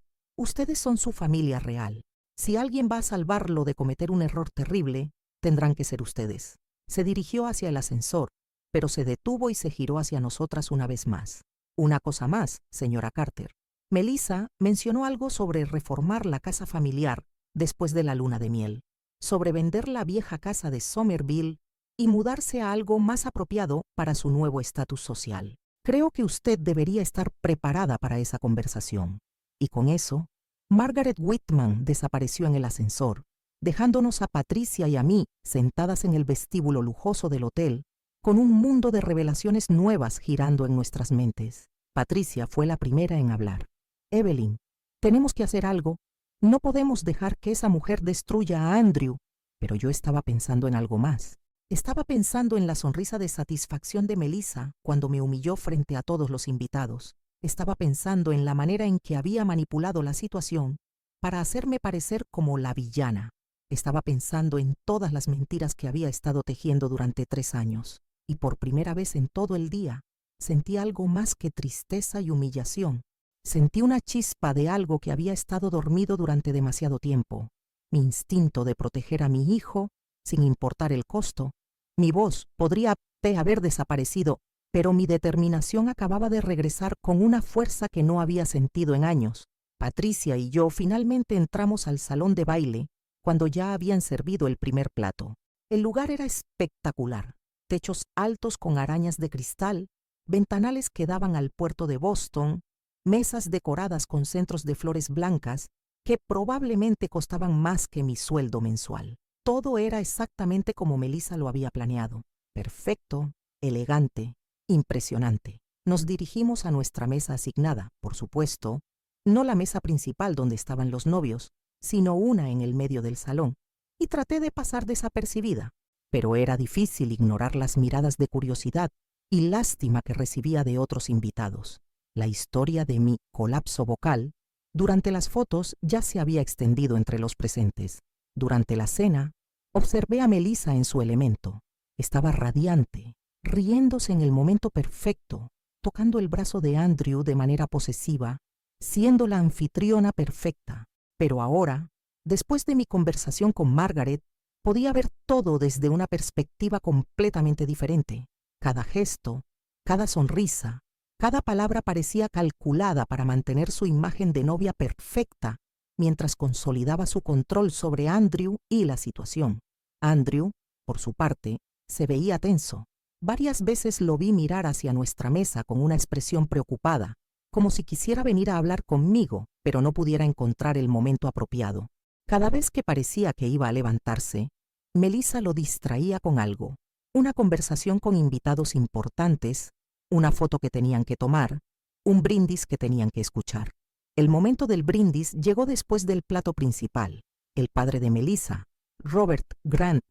son su familia real. Si alguien va a salvarlo de cometer un error terrible, tendrán que ser ustedes. Se dirigió hacia el ascensor, pero se detuvo y se giró hacia nosotras una vez más. Una cosa más, señora Carter. Melissa mencionó algo sobre reformar la casa familiar después de la luna de miel, sobre vender la vieja casa de Somerville y mudarse a algo más apropiado para su nuevo estatus social. Creo que usted debería estar preparada para esa conversación. Y con eso, Margaret Whitman desapareció en el ascensor, dejándonos a Patricia y a mí sentadas en el vestíbulo lujoso del hotel, con un mundo de revelaciones nuevas girando en nuestras mentes. Patricia fue la primera en hablar. Evelyn, tenemos que hacer algo. No podemos dejar que esa mujer destruya a Andrew. Pero yo estaba pensando en algo más. Estaba pensando en la sonrisa de satisfacción de Melissa cuando me humilló frente a todos los invitados. Estaba pensando en la manera en que había manipulado la situación para hacerme parecer como la villana. Estaba pensando en todas las mentiras que había estado tejiendo durante 3 años. Y por primera vez en todo el día, sentí algo más que tristeza y humillación. Sentí una chispa de algo que había estado dormido durante demasiado tiempo. Mi instinto de proteger a mi hijo, sin importar el costo. Mi voz podría haber desaparecido, pero mi determinación acababa de regresar con una fuerza que no había sentido en años. Patricia y yo finalmente entramos al salón de baile cuando ya habían servido el primer plato. El lugar era espectacular. Techos altos con arañas de cristal, ventanales que daban al puerto de Boston, mesas decoradas con centros de flores blancas que probablemente costaban más que mi sueldo mensual. Todo era exactamente como Melissa lo había planeado. Perfecto, elegante, impresionante. Nos dirigimos a nuestra mesa asignada, por supuesto, no la mesa principal donde estaban los novios, sino una en el medio del salón, y traté de pasar desapercibida, pero era difícil ignorar las miradas de curiosidad y lástima que recibía de otros invitados. La historia de mi colapso vocal durante las fotos ya se había extendido entre los presentes. Durante la cena, observé a Melissa en su elemento. Estaba radiante, riéndose en el momento perfecto, tocando el brazo de Andrew de manera posesiva, siendo la anfitriona perfecta. Pero ahora, después de mi conversación con Margaret, podía ver todo desde una perspectiva completamente diferente. Cada gesto, cada sonrisa, cada palabra parecía calculada para mantener su imagen de novia perfecta, mientras consolidaba su control sobre Andrew y la situación. Andrew, por su parte, se veía tenso. Varias veces lo vi mirar hacia nuestra mesa con una expresión preocupada, como si quisiera venir a hablar conmigo, pero no pudiera encontrar el momento apropiado. Cada vez que parecía que iba a levantarse, Melissa lo distraía con algo. Una conversación con invitados importantes, una foto que tenían que tomar, un brindis que tenían que escuchar. El momento del brindis llegó después del plato principal. El padre de Melissa, Robert Grant,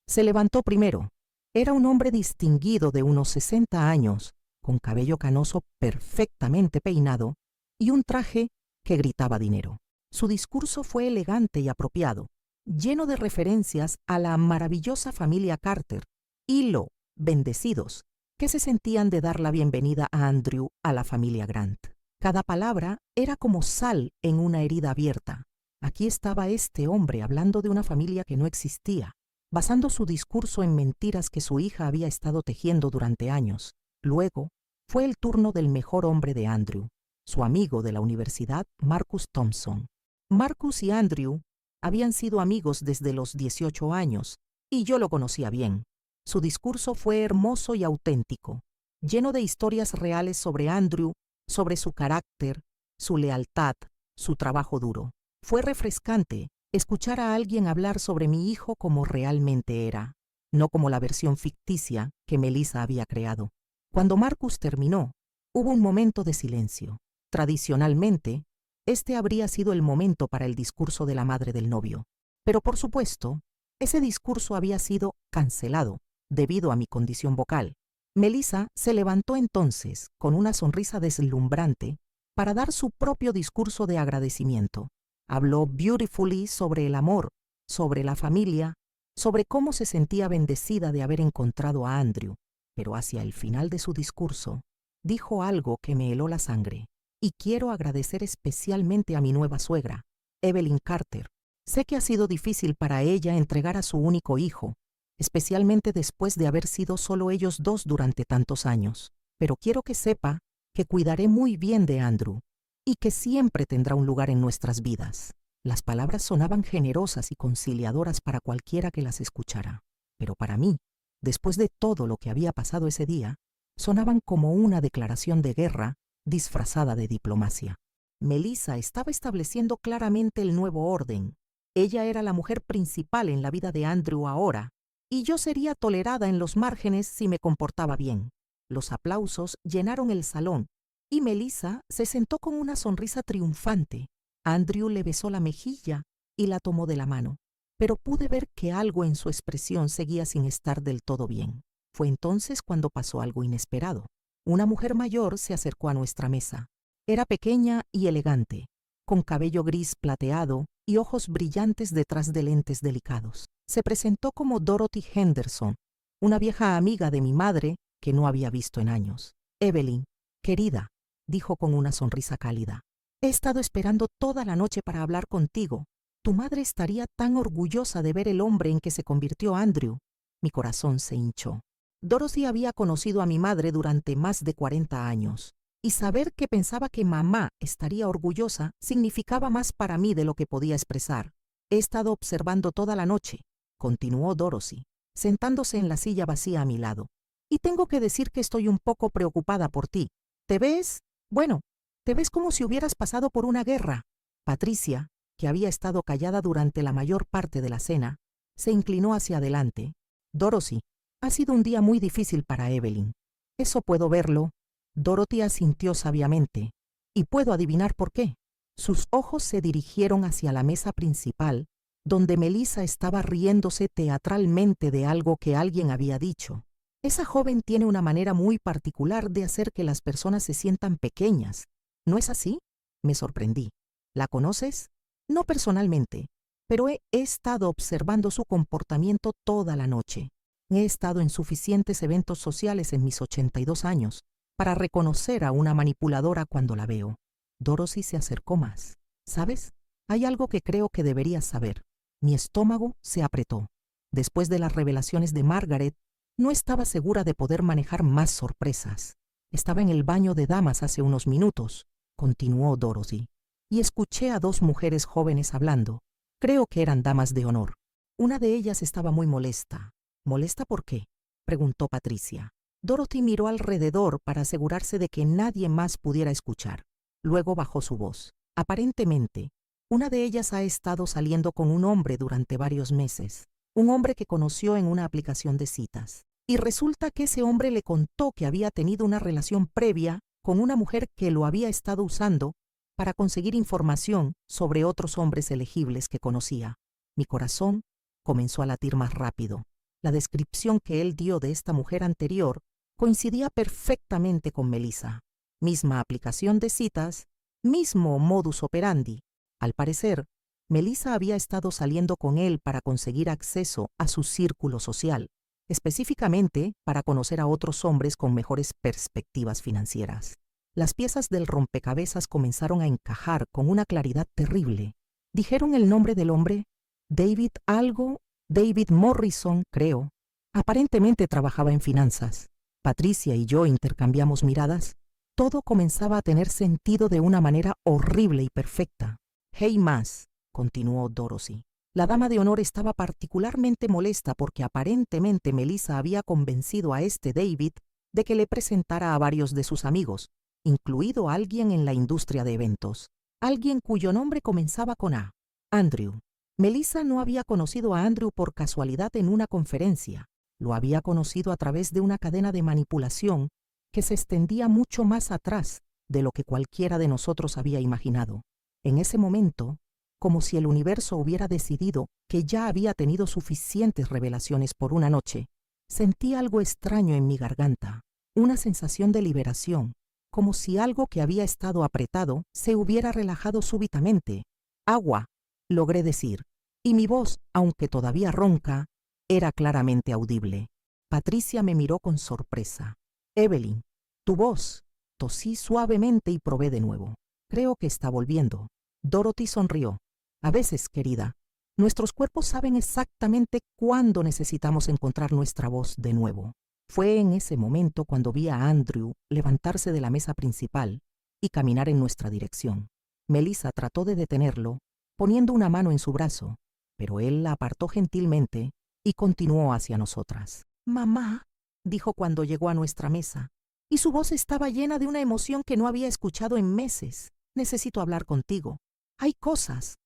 se levantó primero. Era un hombre distinguido de unos 60 años, con cabello canoso perfectamente peinado y un traje que gritaba dinero. Su discurso fue elegante y apropiado, lleno de referencias a la maravillosa familia Carter y lo bendecidos que se sentían de dar la bienvenida a Andrew a la familia Grant. Cada palabra era como sal en una herida abierta. Aquí estaba este hombre hablando de una familia que no existía, basando su discurso en mentiras que su hija había estado tejiendo durante años. Luego, fue el turno del mejor hombre de Andrew, su amigo de la universidad, Marcus Thompson. Marcus y Andrew habían sido amigos desde los 18 años, y yo lo conocía bien. Su discurso fue hermoso y auténtico, lleno de historias reales sobre Andrew, sobre su carácter, su lealtad, su trabajo duro. Fue refrescante escuchar a alguien hablar sobre mi hijo como realmente era, no como la versión ficticia que Melissa había creado. Cuando Marcus terminó, hubo un momento de silencio. Tradicionalmente, este habría sido el momento para el discurso de la madre del novio. Pero por supuesto, ese discurso había sido cancelado debido a mi condición vocal. Melissa se levantó entonces con una sonrisa deslumbrante para dar su propio discurso de agradecimiento. Habló beautifully sobre el amor, sobre la familia, sobre cómo se sentía bendecida de haber encontrado a Andrew, pero hacia el final de su discurso dijo algo que me heló la sangre. Y quiero agradecer especialmente a mi nueva suegra, Evelyn Carter. Sé que ha sido difícil para ella entregar a su único hijo, especialmente después de haber sido solo ellos dos durante tantos años, pero quiero que sepa que cuidaré muy bien de Andrew y que siempre tendrá un lugar en nuestras vidas. Las palabras sonaban generosas y conciliadoras para cualquiera que las escuchara, pero para mí, después de todo lo que había pasado ese día, sonaban como una declaración de guerra disfrazada de diplomacia. Melissa estaba estableciendo claramente el nuevo orden. Ella era la mujer principal en la vida de Andrew ahora, y yo sería tolerada en los márgenes si me comportaba bien. Los aplausos llenaron el salón, y Melissa se sentó con una sonrisa triunfante. Andrew le besó la mejilla y la tomó de la mano. pero pude ver que algo en su expresión seguía sin estar del todo bien. Fue entonces cuando pasó algo inesperado. Una mujer mayor se acercó a nuestra mesa. Era pequeña y elegante, con cabello gris plateado y ojos brillantes detrás de lentes delicados. Se presentó como Dorothy Henderson, una vieja amiga de mi madre que no había visto en años. Evelyn, querida, dijo con una sonrisa cálida, he estado esperando toda la noche para hablar contigo. Tu madre estaría tan orgullosa de ver el hombre en que se convirtió Andrew. Mi corazón se hinchó. Dorothy había conocido a mi madre durante más de 40 años, y saber que pensaba que mamá estaría orgullosa significaba más para mí de lo que podía expresar. He estado observando toda la noche, continuó Dorothy, sentándose en la silla vacía a mi lado, y tengo que decir que estoy un poco preocupada por ti. ¿Te ves? Bueno, te ves como si hubieras pasado por una guerra. Patricia, que había estado callada durante la mayor parte de la cena, se inclinó hacia adelante. Dorothy, ha sido un día muy difícil para Evelyn. Eso puedo verlo. Dorothy asintió sabiamente, y puedo adivinar por qué. Sus ojos se dirigieron hacia la mesa principal, donde Melissa estaba riéndose teatralmente de algo que alguien había dicho. Esa joven tiene una manera muy particular de hacer que las personas se sientan pequeñas. ¿No es así? Me sorprendí. ¿La conoces? No personalmente, pero he estado observando su comportamiento toda la noche. He estado en suficientes eventos sociales en mis 82 años para reconocer a una manipuladora cuando la veo. Dorothy se acercó más. ¿Sabes? Hay algo que creo que deberías saber. Mi estómago se apretó. Después de las revelaciones de Margaret, no estaba segura de poder manejar más sorpresas. Estaba en el baño de damas hace unos minutos, continuó Dorothy, y escuché a dos mujeres jóvenes hablando. Creo que eran damas de honor. Una de ellas estaba muy molesta. ¿Molesta por qué?, preguntó Patricia. Dorothy miró alrededor para asegurarse de que nadie más pudiera escuchar. Luego bajó su voz. Aparentemente, una de ellas ha estado saliendo con un hombre durante varios meses. Un hombre que conoció en una aplicación de citas. Y resulta que ese hombre le contó que había tenido una relación previa con una mujer que lo había estado usando para conseguir información sobre otros hombres elegibles que conocía. Mi corazón comenzó a latir más rápido. La descripción que él dio de esta mujer anterior coincidía perfectamente con Melissa. Misma aplicación de citas, mismo modus operandi. Al parecer, Melissa había estado saliendo con él para conseguir acceso a su círculo social, específicamente para conocer a otros hombres con mejores perspectivas financieras. Las piezas del rompecabezas comenzaron a encajar con una claridad terrible. ¿Dijeron el nombre del hombre? David algo, David Morrison, creo. Aparentemente trabajaba en finanzas. Patricia y yo intercambiamos miradas. Todo comenzaba a tener sentido de una manera horrible y perfecta. Hey más, continuó Dorothy. La dama de honor estaba particularmente molesta porque aparentemente Melissa había convencido a este David de que le presentara a varios de sus amigos, incluido alguien en la industria de eventos, alguien cuyo nombre comenzaba con A. Andrew. Melissa no había conocido a Andrew por casualidad en una conferencia. Lo había conocido a través de una cadena de manipulación que se extendía mucho más atrás de lo que cualquiera de nosotros había imaginado. En ese momento, como si el universo hubiera decidido que ya había tenido suficientes revelaciones por una noche, sentí algo extraño en mi garganta, una sensación de liberación, como si algo que había estado apretado se hubiera relajado súbitamente. Agua, logré decir, y mi voz, aunque todavía ronca, era claramente audible. Patricia me miró con sorpresa. Evelyn, tu voz. Tosí suavemente y probé de nuevo. Creo que está volviendo. Dorothy sonrió. A veces, querida, nuestros cuerpos saben exactamente cuándo necesitamos encontrar nuestra voz de nuevo. Fue en ese momento cuando vi a Andrew levantarse de la mesa principal y caminar en nuestra dirección. Melissa trató de detenerlo, poniendo una mano en su brazo, pero él la apartó gentilmente y continuó hacia nosotras. «Mamá», dijo cuando llegó a nuestra mesa, y su voz estaba llena de una emoción que no había escuchado en meses. «Necesito hablar contigo. Hay cosas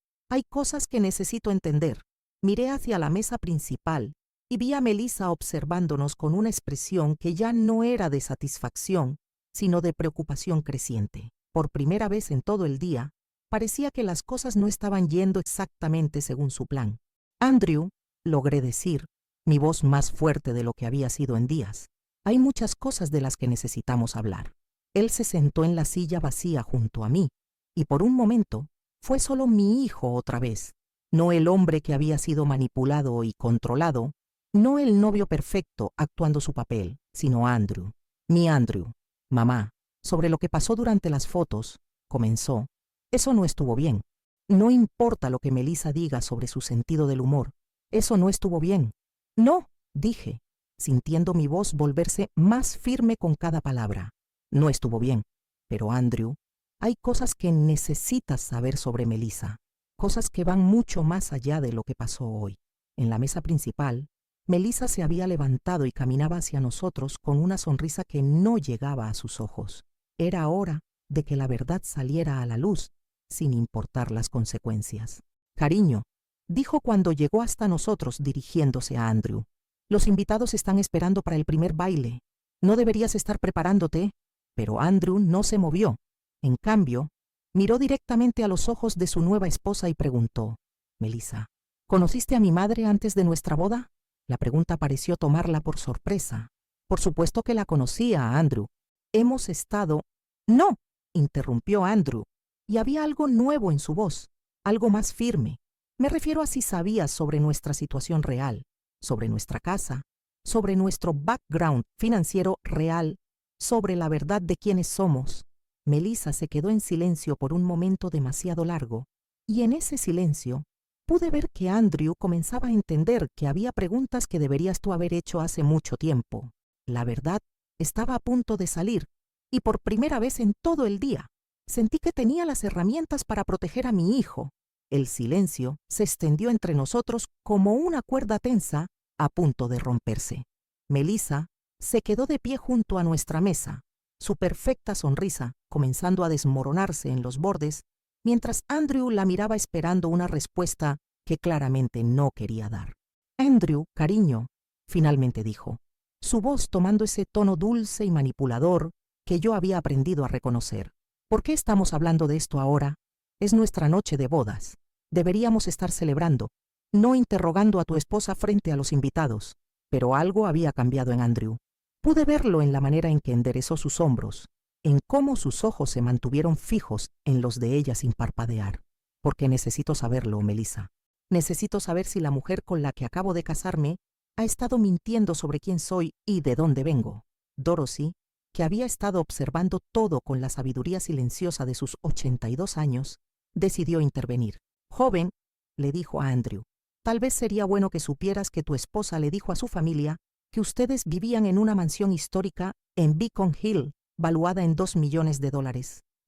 que necesito entender». Miré hacia la mesa principal y vi a Melissa observándonos con una expresión que ya no era de satisfacción, sino de preocupación creciente. Por primera vez en todo el día, parecía que las cosas no estaban yendo exactamente según su plan. Andrew, logré decir, mi voz más fuerte de lo que había sido en días. Hay muchas cosas de las que necesitamos hablar. Él se sentó en la silla vacía junto a mí, y por un momento fue solo mi hijo otra vez, no el hombre que había sido manipulado y controlado, no el novio perfecto actuando su papel, sino Andrew, mi Andrew. Mamá, sobre lo que pasó durante las fotos, comenzó. Eso no estuvo bien. No importa lo que Melissa diga sobre su sentido del humor. Eso no estuvo bien. No, dije, sintiendo mi voz volverse más firme con cada palabra. No estuvo bien. Pero Andrew, hay cosas que necesitas saber sobre Melissa. Cosas que van mucho más allá de lo que pasó hoy. En la mesa principal, Melissa se había levantado y caminaba hacia nosotros con una sonrisa que no llegaba a sus ojos. Era hora de que la verdad saliera a la luz, sin importar las consecuencias. Cariño, dijo cuando llegó hasta nosotros dirigiéndose a Andrew. Los invitados están esperando para el primer baile. ¿No deberías estar preparándote? Pero Andrew no se movió. En cambio, miró directamente a los ojos de su nueva esposa y preguntó, Melissa, ¿conociste a mi madre antes de nuestra boda? La pregunta pareció tomarla por sorpresa. Por supuesto que la conocía, Andrew. Hemos estado... No, interrumpió Andrew, y había algo nuevo en su voz, algo más firme. Me refiero a si sabías sobre nuestra situación real, sobre nuestra casa, sobre nuestro background financiero real, sobre la verdad de quiénes somos. Melissa se quedó en silencio por un momento demasiado largo, y en ese silencio pude ver que Andrew comenzaba a entender que había preguntas que deberías tú haber hecho hace mucho tiempo. La verdad estaba a punto de salir, y por primera vez en todo el día, sentí que tenía las herramientas para proteger a mi hijo. El silencio se extendió entre nosotros como una cuerda tensa a punto de romperse. Melissa se quedó de pie junto a nuestra mesa, su perfecta sonrisa comenzando a desmoronarse en los bordes, mientras Andrew la miraba esperando una respuesta que claramente no quería dar. Andrew, cariño, finalmente dijo, su voz tomando ese tono dulce y manipulador que yo había aprendido a reconocer. ¿Por qué estamos hablando de esto ahora? Es nuestra noche de bodas. Deberíamos estar celebrando, no interrogando a tu esposa frente a los invitados. Pero algo había cambiado en Andrew. Pude verlo en la manera en que enderezó sus hombros, en cómo sus ojos se mantuvieron fijos en los de ella sin parpadear. Porque necesito saberlo, Melissa. Necesito saber si la mujer con la que acabo de casarme ha estado mintiendo sobre quién soy y de dónde vengo. Dorothy, que había estado observando todo con la sabiduría silenciosa de sus 82 años, decidió intervenir. Joven, le dijo a Andrew, tal vez sería bueno que supieras que tu esposa le dijo a su familia que ustedes vivían en una mansión histórica en Beacon Hill, valuada en $2 millones.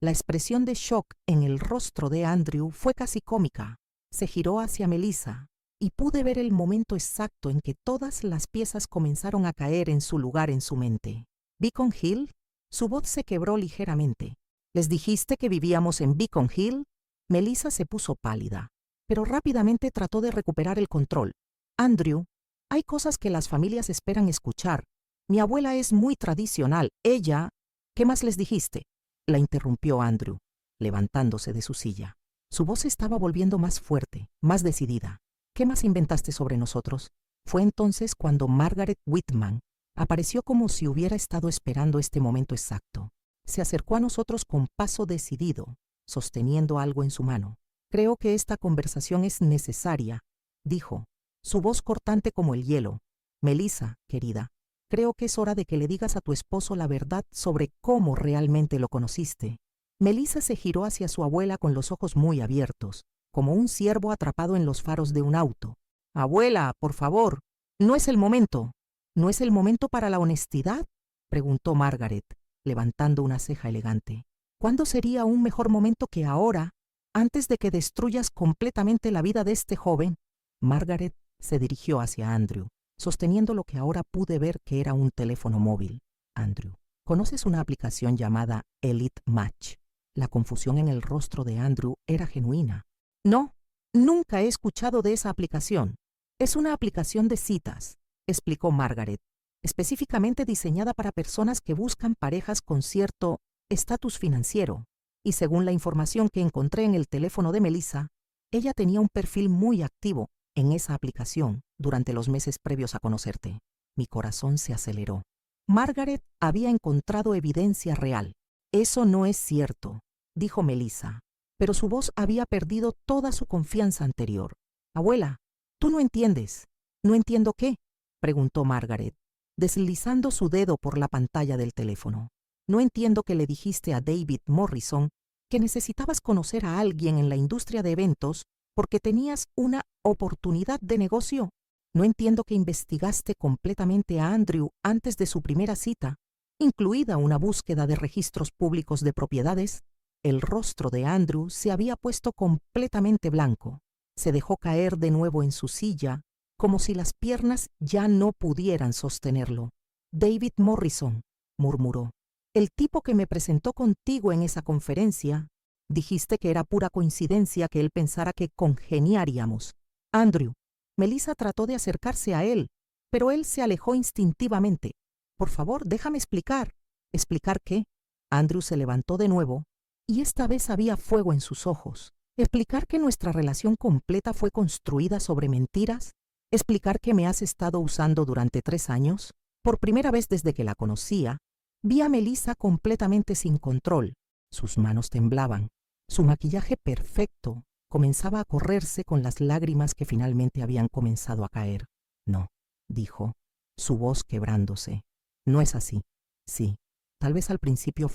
La expresión de shock en el rostro de Andrew fue casi cómica. Se giró hacia Melissa y pude ver el momento exacto en que todas las piezas comenzaron a caer en su lugar en su mente. ¿Beacon Hill? Su voz se quebró ligeramente. ¿Les dijiste que vivíamos en Beacon Hill? Melissa se puso pálida, pero rápidamente trató de recuperar el control. Andrew, hay cosas que las familias esperan escuchar. Mi abuela es muy tradicional. Ella... ¿Qué más les dijiste? La interrumpió Andrew, levantándose de su silla. Su voz estaba volviendo más fuerte, más decidida. ¿Qué más inventaste sobre nosotros? Fue entonces cuando Margaret Whitman apareció como si hubiera estado esperando este momento exacto. Se acercó a nosotros con paso decidido, sosteniendo algo en su mano. Creo que esta conversación es necesaria, dijo, su voz cortante como el hielo. Melissa, querida, creo que es hora de que le digas a tu esposo la verdad sobre cómo realmente lo conociste. Melissa se giró hacia su abuela con los ojos muy abiertos, como un ciervo atrapado en los faros de un auto. Abuela, por favor, no es el momento. ¿No es el momento para la honestidad? Preguntó Margaret, levantando una ceja elegante. ¿Cuándo sería un mejor momento que ahora, antes de que destruyas completamente la vida de este joven? Margaret se dirigió hacia Andrew, sosteniendo lo que ahora pude ver que era un teléfono móvil. Andrew, ¿conoces una aplicación llamada Elite Match? La confusión en el rostro de Andrew era genuina. No, nunca he escuchado de esa aplicación. Es una aplicación de citas, explicó Margaret, específicamente diseñada para personas que buscan parejas con cierto estatus financiero. Y según la información que encontré en el teléfono de Melissa, ella tenía un perfil muy activo, en esa aplicación durante los meses previos a conocerte. Mi corazón se aceleró. Margaret había encontrado evidencia real. Eso no es cierto, dijo Melissa, pero su voz había perdido toda su confianza anterior. Abuela, tú no entiendes. ¿No entiendo qué?, preguntó Margaret, deslizando su dedo por la pantalla del teléfono. No entiendo que le dijiste a David Morrison que necesitabas conocer a alguien en la industria de eventos porque tenías una oportunidad de negocio. No entiendo que investigaste completamente a Andrew antes de su primera cita, incluida una búsqueda de registros públicos de propiedades. El rostro de Andrew se había puesto completamente blanco. Se dejó caer de nuevo en su silla, como si las piernas ya no pudieran sostenerlo. David Morrison, murmuró. El tipo que me presentó contigo en esa conferencia. Dijiste que era pura coincidencia que él pensara que congeniaríamos. Andrew. Melissa trató de acercarse a él, pero él se alejó instintivamente. Por favor, déjame explicar. ¿Explicar qué? Andrew se levantó de nuevo, y esta vez había fuego en sus ojos. ¿Explicar que nuestra relación completa fue construida sobre mentiras? ¿Explicar que me has estado usando durante 3 años? Por primera vez desde que la conocía, vi a Melissa completamente sin control. Sus manos temblaban. Su maquillaje perfecto comenzaba a correrse con las lágrimas que finalmente habían comenzado a caer. No, dijo, su voz quebrándose. No es así. Sí, tal vez al principio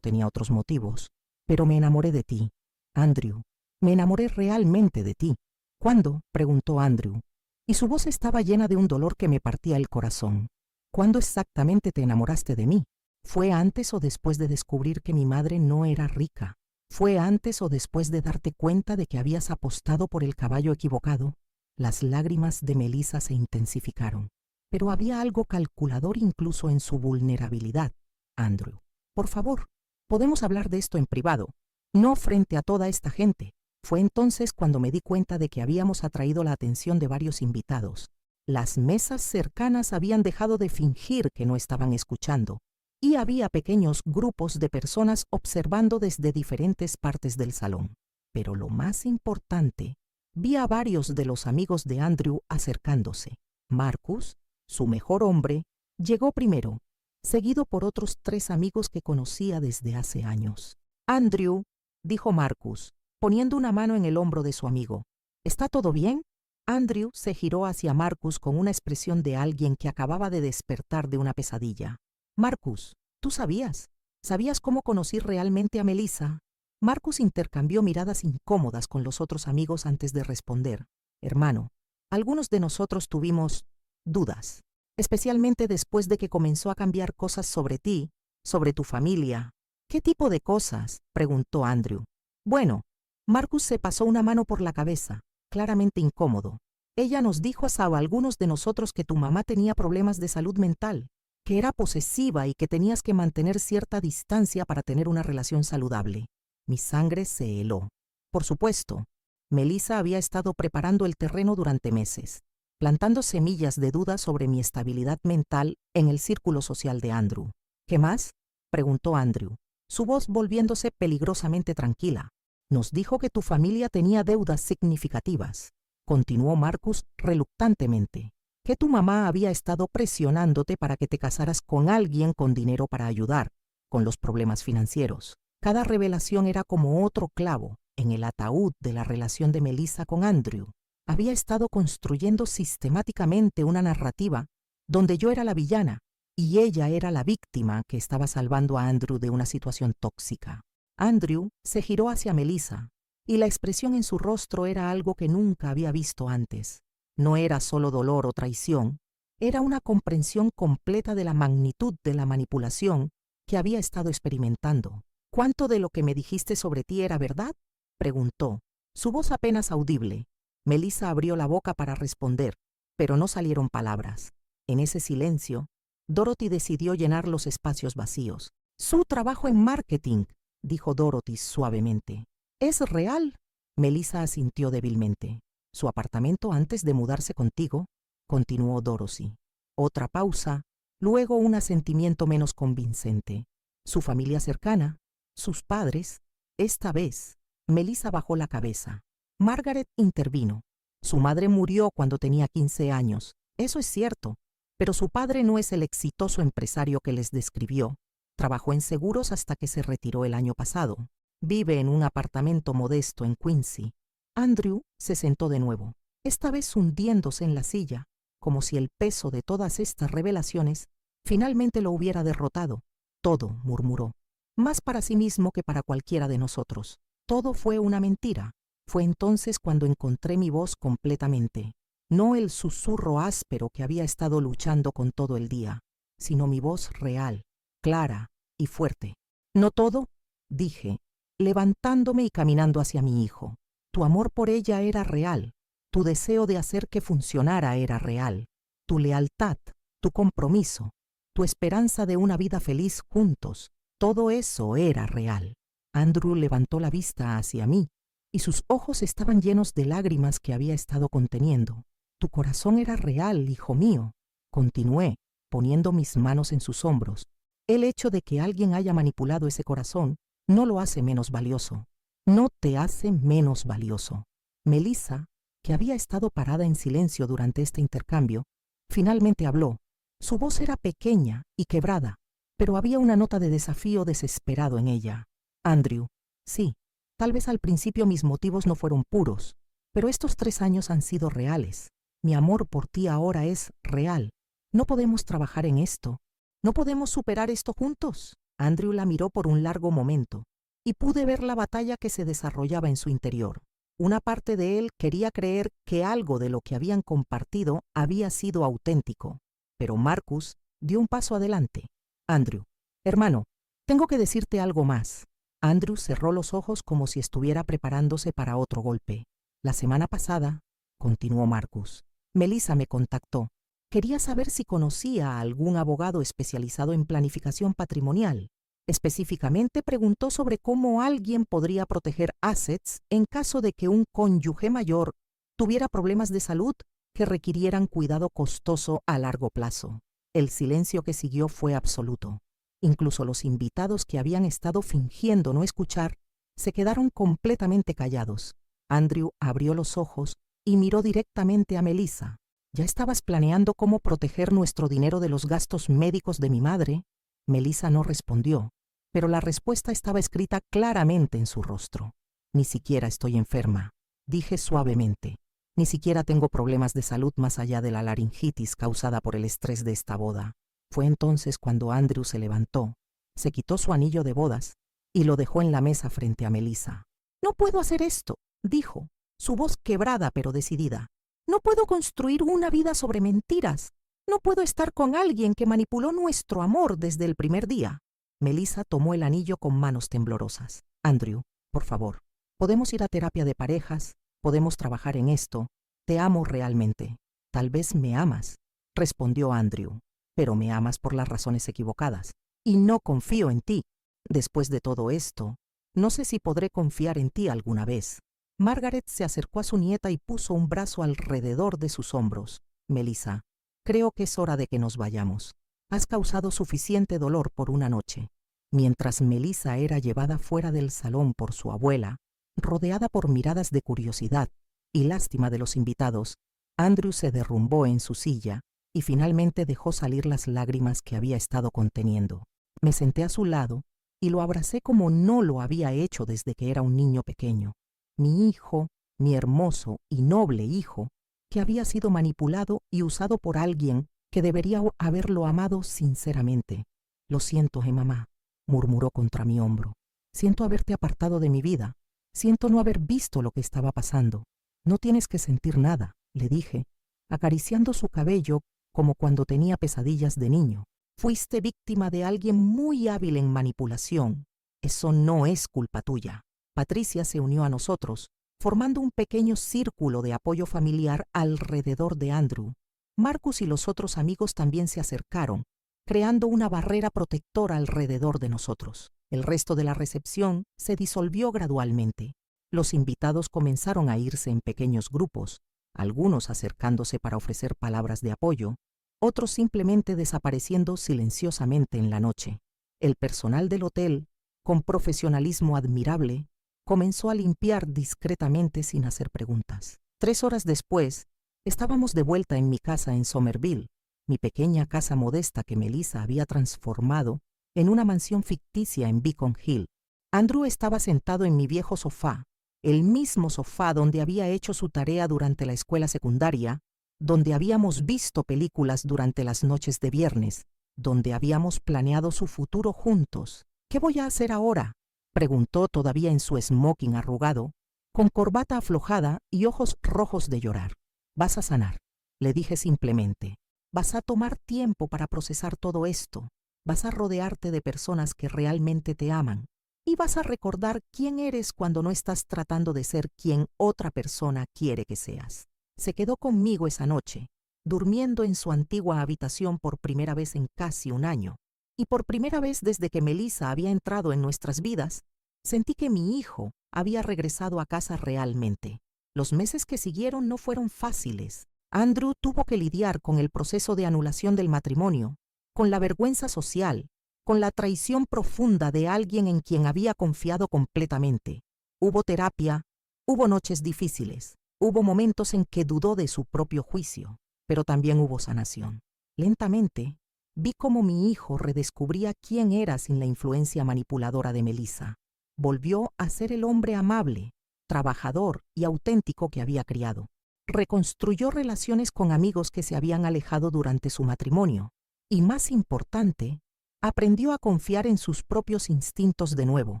tenía otros motivos, pero me enamoré de ti, Andrew. Me enamoré realmente de ti. ¿Cuándo?, preguntó Andrew, y su voz estaba llena de un dolor que me partía el corazón. ¿Cuándo exactamente te enamoraste de mí? ¿Fue antes o después de descubrir que mi madre no era rica? ¿Fue antes o después de darte cuenta de que habías apostado por el caballo equivocado? Las lágrimas de Melissa se intensificaron, pero había algo calculador incluso en su vulnerabilidad. Andrew, por favor, podemos hablar de esto en privado, no frente a toda esta gente. Fue entonces cuando me di cuenta de que habíamos atraído la atención de varios invitados. Las mesas cercanas habían dejado de fingir que no estaban escuchando, y había pequeños grupos de personas observando desde diferentes partes del salón. Pero lo más importante, vi a varios de los amigos de Andrew acercándose. Marcus, su mejor hombre, llegó primero, seguido por otros 3 amigos que conocía desde hace años. Andrew, dijo Marcus, poniendo una mano en el hombro de su amigo. ¿Está todo bien? Andrew se giró hacia Marcus con una expresión de alguien que acababa de despertar de una pesadilla. Marcus, ¿tú sabías? ¿Sabías cómo conocí realmente a Melissa? Marcus intercambió miradas incómodas con los otros amigos antes de responder. Hermano, algunos de nosotros tuvimos dudas, especialmente después de que comenzó a cambiar cosas sobre ti, sobre tu familia. ¿Qué tipo de cosas?, preguntó Andrew. Bueno, Marcus se pasó una mano por la cabeza, claramente incómodo. Ella nos dijo a algunos de nosotros que tu mamá tenía problemas de salud mental, que era posesiva y que tenías que mantener cierta distancia para tener una relación saludable. Mi sangre se heló. Por supuesto, Melissa había estado preparando el terreno durante meses, plantando semillas de duda sobre mi estabilidad mental en el círculo social de Andrew. ¿Qué más?, preguntó Andrew, su voz volviéndose peligrosamente tranquila. Nos dijo que tu familia tenía deudas significativas, continuó Marcus reluctantemente, que tu mamá había estado presionándote para que te casaras con alguien con dinero para ayudar con los problemas financieros. Cada revelación era como otro clavo en el ataúd de la relación de Melissa con Andrew. Había estado construyendo sistemáticamente una narrativa donde yo era la villana y ella era la víctima que estaba salvando a Andrew de una situación tóxica. Andrew se giró hacia Melissa, y la expresión en su rostro era algo que nunca había visto antes. No era solo dolor o traición, era una comprensión completa de la magnitud de la manipulación que había estado experimentando. ¿Cuánto de lo que me dijiste sobre ti era verdad?, preguntó, su voz apenas audible. Melissa abrió la boca para responder, pero no salieron palabras. En ese silencio, Dorothy decidió llenar los espacios vacíos. Su trabajo en marketing, dijo Dorothy suavemente. ¿Es real? Melissa asintió débilmente. Su apartamento antes de mudarse contigo, continuó Dorothy. Otra pausa, luego un asentimiento menos convincente. Su familia cercana, sus padres. Esta vez, Melissa bajó la cabeza. Margaret intervino. Su madre murió cuando tenía 15 años. Eso es cierto, pero su padre no es el exitoso empresario que les describió. Trabajó en seguros hasta que se retiró el año pasado. Vive en un apartamento modesto en Quincy. Andrew se sentó de nuevo, esta vez hundiéndose en la silla, como si el peso de todas estas revelaciones finalmente lo hubiera derrotado. Todo, murmuró, más para sí mismo que para cualquiera de nosotros. Todo fue una mentira. Fue entonces cuando encontré mi voz completamente. No el susurro áspero que había estado luchando con todo el día, sino mi voz real, clara y fuerte. ¿No todo?, dije, levantándome y caminando hacia mi hijo. Tu amor por ella era real, tu deseo de hacer que funcionara era real, tu lealtad, tu compromiso, tu esperanza de una vida feliz juntos, todo eso era real. Andrew levantó la vista hacia mí, y sus ojos estaban llenos de lágrimas que había estado conteniendo. Tu corazón era real, hijo mío, continué, poniendo mis manos en sus hombros. El hecho de que alguien haya manipulado ese corazón no lo hace menos valioso. No te hace menos valioso. Melissa, que había estado parada en silencio durante este intercambio, finalmente habló. Su voz era pequeña y quebrada, pero había una nota de desafío desesperado en ella. Andrew, sí, tal vez al principio mis motivos no fueron puros, pero estos 3 años han sido reales. Mi amor por ti ahora es real. No podemos trabajar en esto. ¿No podemos superar esto juntos? Andrew la miró por un largo momento, y pude ver la batalla que se desarrollaba en su interior. Una parte de él quería creer que algo de lo que habían compartido había sido auténtico, pero Marcus dio un paso adelante. Andrew, hermano, tengo que decirte algo más. Andrew cerró los ojos como si estuviera preparándose para otro golpe. La semana pasada, continuó Marcus, Melissa me contactó. Quería saber si conocía a algún abogado especializado en planificación patrimonial. Específicamente preguntó sobre cómo alguien podría proteger assets en caso de que un cónyuge mayor tuviera problemas de salud que requirieran cuidado costoso a largo plazo. El silencio que siguió fue absoluto. Incluso los invitados que habían estado fingiendo no escuchar se quedaron completamente callados. Andrew abrió los ojos y miró directamente a Melissa. ¿Ya estabas planeando cómo proteger nuestro dinero de los gastos médicos de mi madre? Melissa no respondió, pero la respuesta estaba escrita claramente en su rostro. Ni siquiera estoy enferma, dije suavemente. Ni siquiera tengo problemas de salud más allá de la laringitis causada por el estrés de esta boda. Fue entonces cuando Andrew se levantó, se quitó su anillo de bodas y lo dejó en la mesa frente a Melissa. No puedo hacer esto, dijo, su voz quebrada pero decidida. No puedo construir una vida sobre mentiras. No puedo estar con alguien que manipuló nuestro amor desde el primer día. Melissa tomó el anillo con manos temblorosas. Andrew, por favor, podemos ir a terapia de parejas, podemos trabajar en esto. Te amo realmente. Tal vez me amas, respondió Andrew, pero me amas por las razones equivocadas. Y no confío en ti. Después de todo esto, no sé si podré confiar en ti alguna vez. Margaret se acercó a su nieta y puso un brazo alrededor de sus hombros. Melissa, creo que es hora de que nos vayamos. Has causado suficiente dolor por una noche. Mientras Melissa era llevada fuera del salón por su abuela, rodeada por miradas de curiosidad y lástima de los invitados, Andrew se derrumbó en su silla y finalmente dejó salir las lágrimas que había estado conteniendo. Me senté a su lado y lo abracé como no lo había hecho desde que era un niño pequeño. Mi hijo, mi hermoso y noble hijo, que había sido manipulado y usado por alguien que debería haberlo amado sinceramente. Lo siento, mamá, murmuró contra mi hombro. Siento haberte apartado de mi vida. Siento no haber visto lo que estaba pasando. No tienes que sentir nada, le dije, acariciando su cabello como cuando tenía pesadillas de niño. Fuiste víctima de alguien muy hábil en manipulación. Eso no es culpa tuya. Patricia se unió a nosotros, formando un pequeño círculo de apoyo familiar alrededor de Andrew. Marcus y los otros amigos también se acercaron, creando una barrera protectora alrededor de nosotros. El resto de la recepción se disolvió gradualmente. Los invitados comenzaron a irse en pequeños grupos, algunos acercándose para ofrecer palabras de apoyo, otros simplemente desapareciendo silenciosamente en la noche. El personal del hotel, con profesionalismo admirable, Comenzó a limpiar discretamente sin hacer preguntas. 3 horas después, estábamos de vuelta en mi casa en Somerville, mi pequeña casa modesta que Melissa había transformado en una mansión ficticia en Beacon Hill. Andrew estaba sentado en mi viejo sofá, el mismo sofá donde había hecho su tarea durante la escuela secundaria, donde habíamos visto películas durante las noches de viernes, donde habíamos planeado su futuro juntos. ¿Qué voy a hacer ahora?, preguntó todavía en su smoking arrugado, con corbata aflojada y ojos rojos de llorar. Vas a sanar, le dije simplemente. Vas a tomar tiempo para procesar todo esto. Vas a rodearte de personas que realmente te aman. Y vas a recordar quién eres cuando no estás tratando de ser quien otra persona quiere que seas. Se quedó conmigo esa noche, durmiendo en su antigua habitación por primera vez en casi un año. Y por primera vez desde que Melissa había entrado en nuestras vidas, sentí que mi hijo había regresado a casa realmente. Los meses que siguieron no fueron fáciles. Andrew tuvo que lidiar con el proceso de anulación del matrimonio, con la vergüenza social, con la traición profunda de alguien en quien había confiado completamente. Hubo terapia, hubo noches difíciles, hubo momentos en que dudó de su propio juicio, pero también hubo sanación. Lentamente, vi cómo mi hijo redescubría quién era sin la influencia manipuladora de Melissa. Volvió a ser el hombre amable, trabajador y auténtico que había criado. Reconstruyó relaciones con amigos que se habían alejado durante su matrimonio. Y más importante, aprendió a confiar en sus propios instintos de nuevo.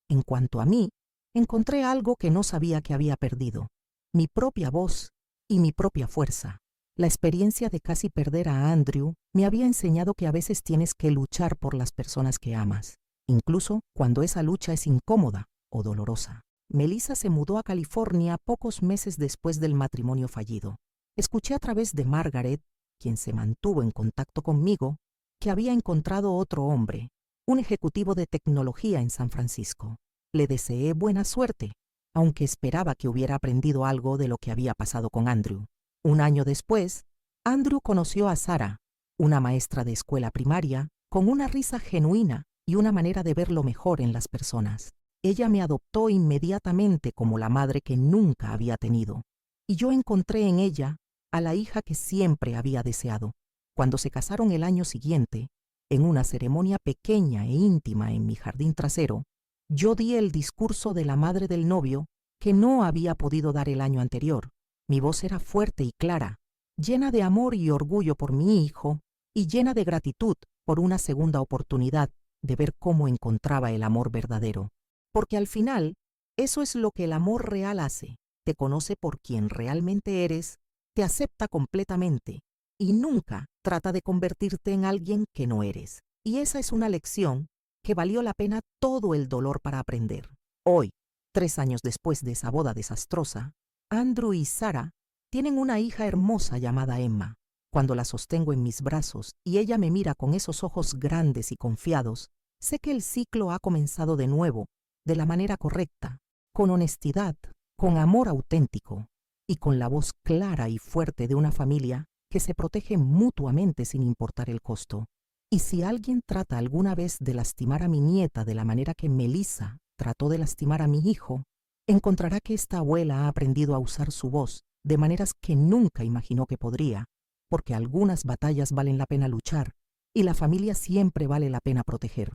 En cuanto a mí, encontré algo que no sabía que había perdido: mi propia voz y mi propia fuerza. La experiencia de casi perder a Andrew me había enseñado que a veces tienes que luchar por las personas que amas, incluso cuando esa lucha es incómoda o dolorosa. Melissa se mudó a California pocos meses después del matrimonio fallido. Escuché a través de Margaret, quien se mantuvo en contacto conmigo, que había encontrado otro hombre, un ejecutivo de tecnología en San Francisco. Le deseé buena suerte, aunque esperaba que hubiera aprendido algo de lo que había pasado con Andrew. Un año después, Andrew conoció a Sarah, una maestra de escuela primaria, con una risa genuina y una manera de ver lo mejor en las personas. Ella me adoptó inmediatamente como la madre que nunca había tenido, y yo encontré en ella a la hija que siempre había deseado. Cuando se casaron el año siguiente, en una ceremonia pequeña e íntima en mi jardín trasero, yo di el discurso de la madre del novio que no había podido dar el año anterior. Mi voz era fuerte y clara, llena de amor y orgullo por mi hijo y llena de gratitud por una segunda oportunidad de ver cómo encontraba el amor verdadero. Porque al final, eso es lo que el amor real hace. Te conoce por quien realmente eres, te acepta completamente y nunca trata de convertirte en alguien que no eres. Y esa es una lección que valió la pena todo el dolor para aprender. Hoy, 3 años después de esa boda desastrosa, Andrew y Sarah tienen una hija hermosa llamada Emma. Cuando la sostengo en mis brazos y ella me mira con esos ojos grandes y confiados, sé que el ciclo ha comenzado de nuevo, de la manera correcta, con honestidad, con amor auténtico y con la voz clara y fuerte de una familia que se protege mutuamente sin importar el costo. Y si alguien trata alguna vez de lastimar a mi nieta de la manera que Melissa trató de lastimar a mi hijo, encontrará que esta abuela ha aprendido a usar su voz de maneras que nunca imaginó que podría, porque algunas batallas valen la pena luchar y la familia siempre vale la pena proteger.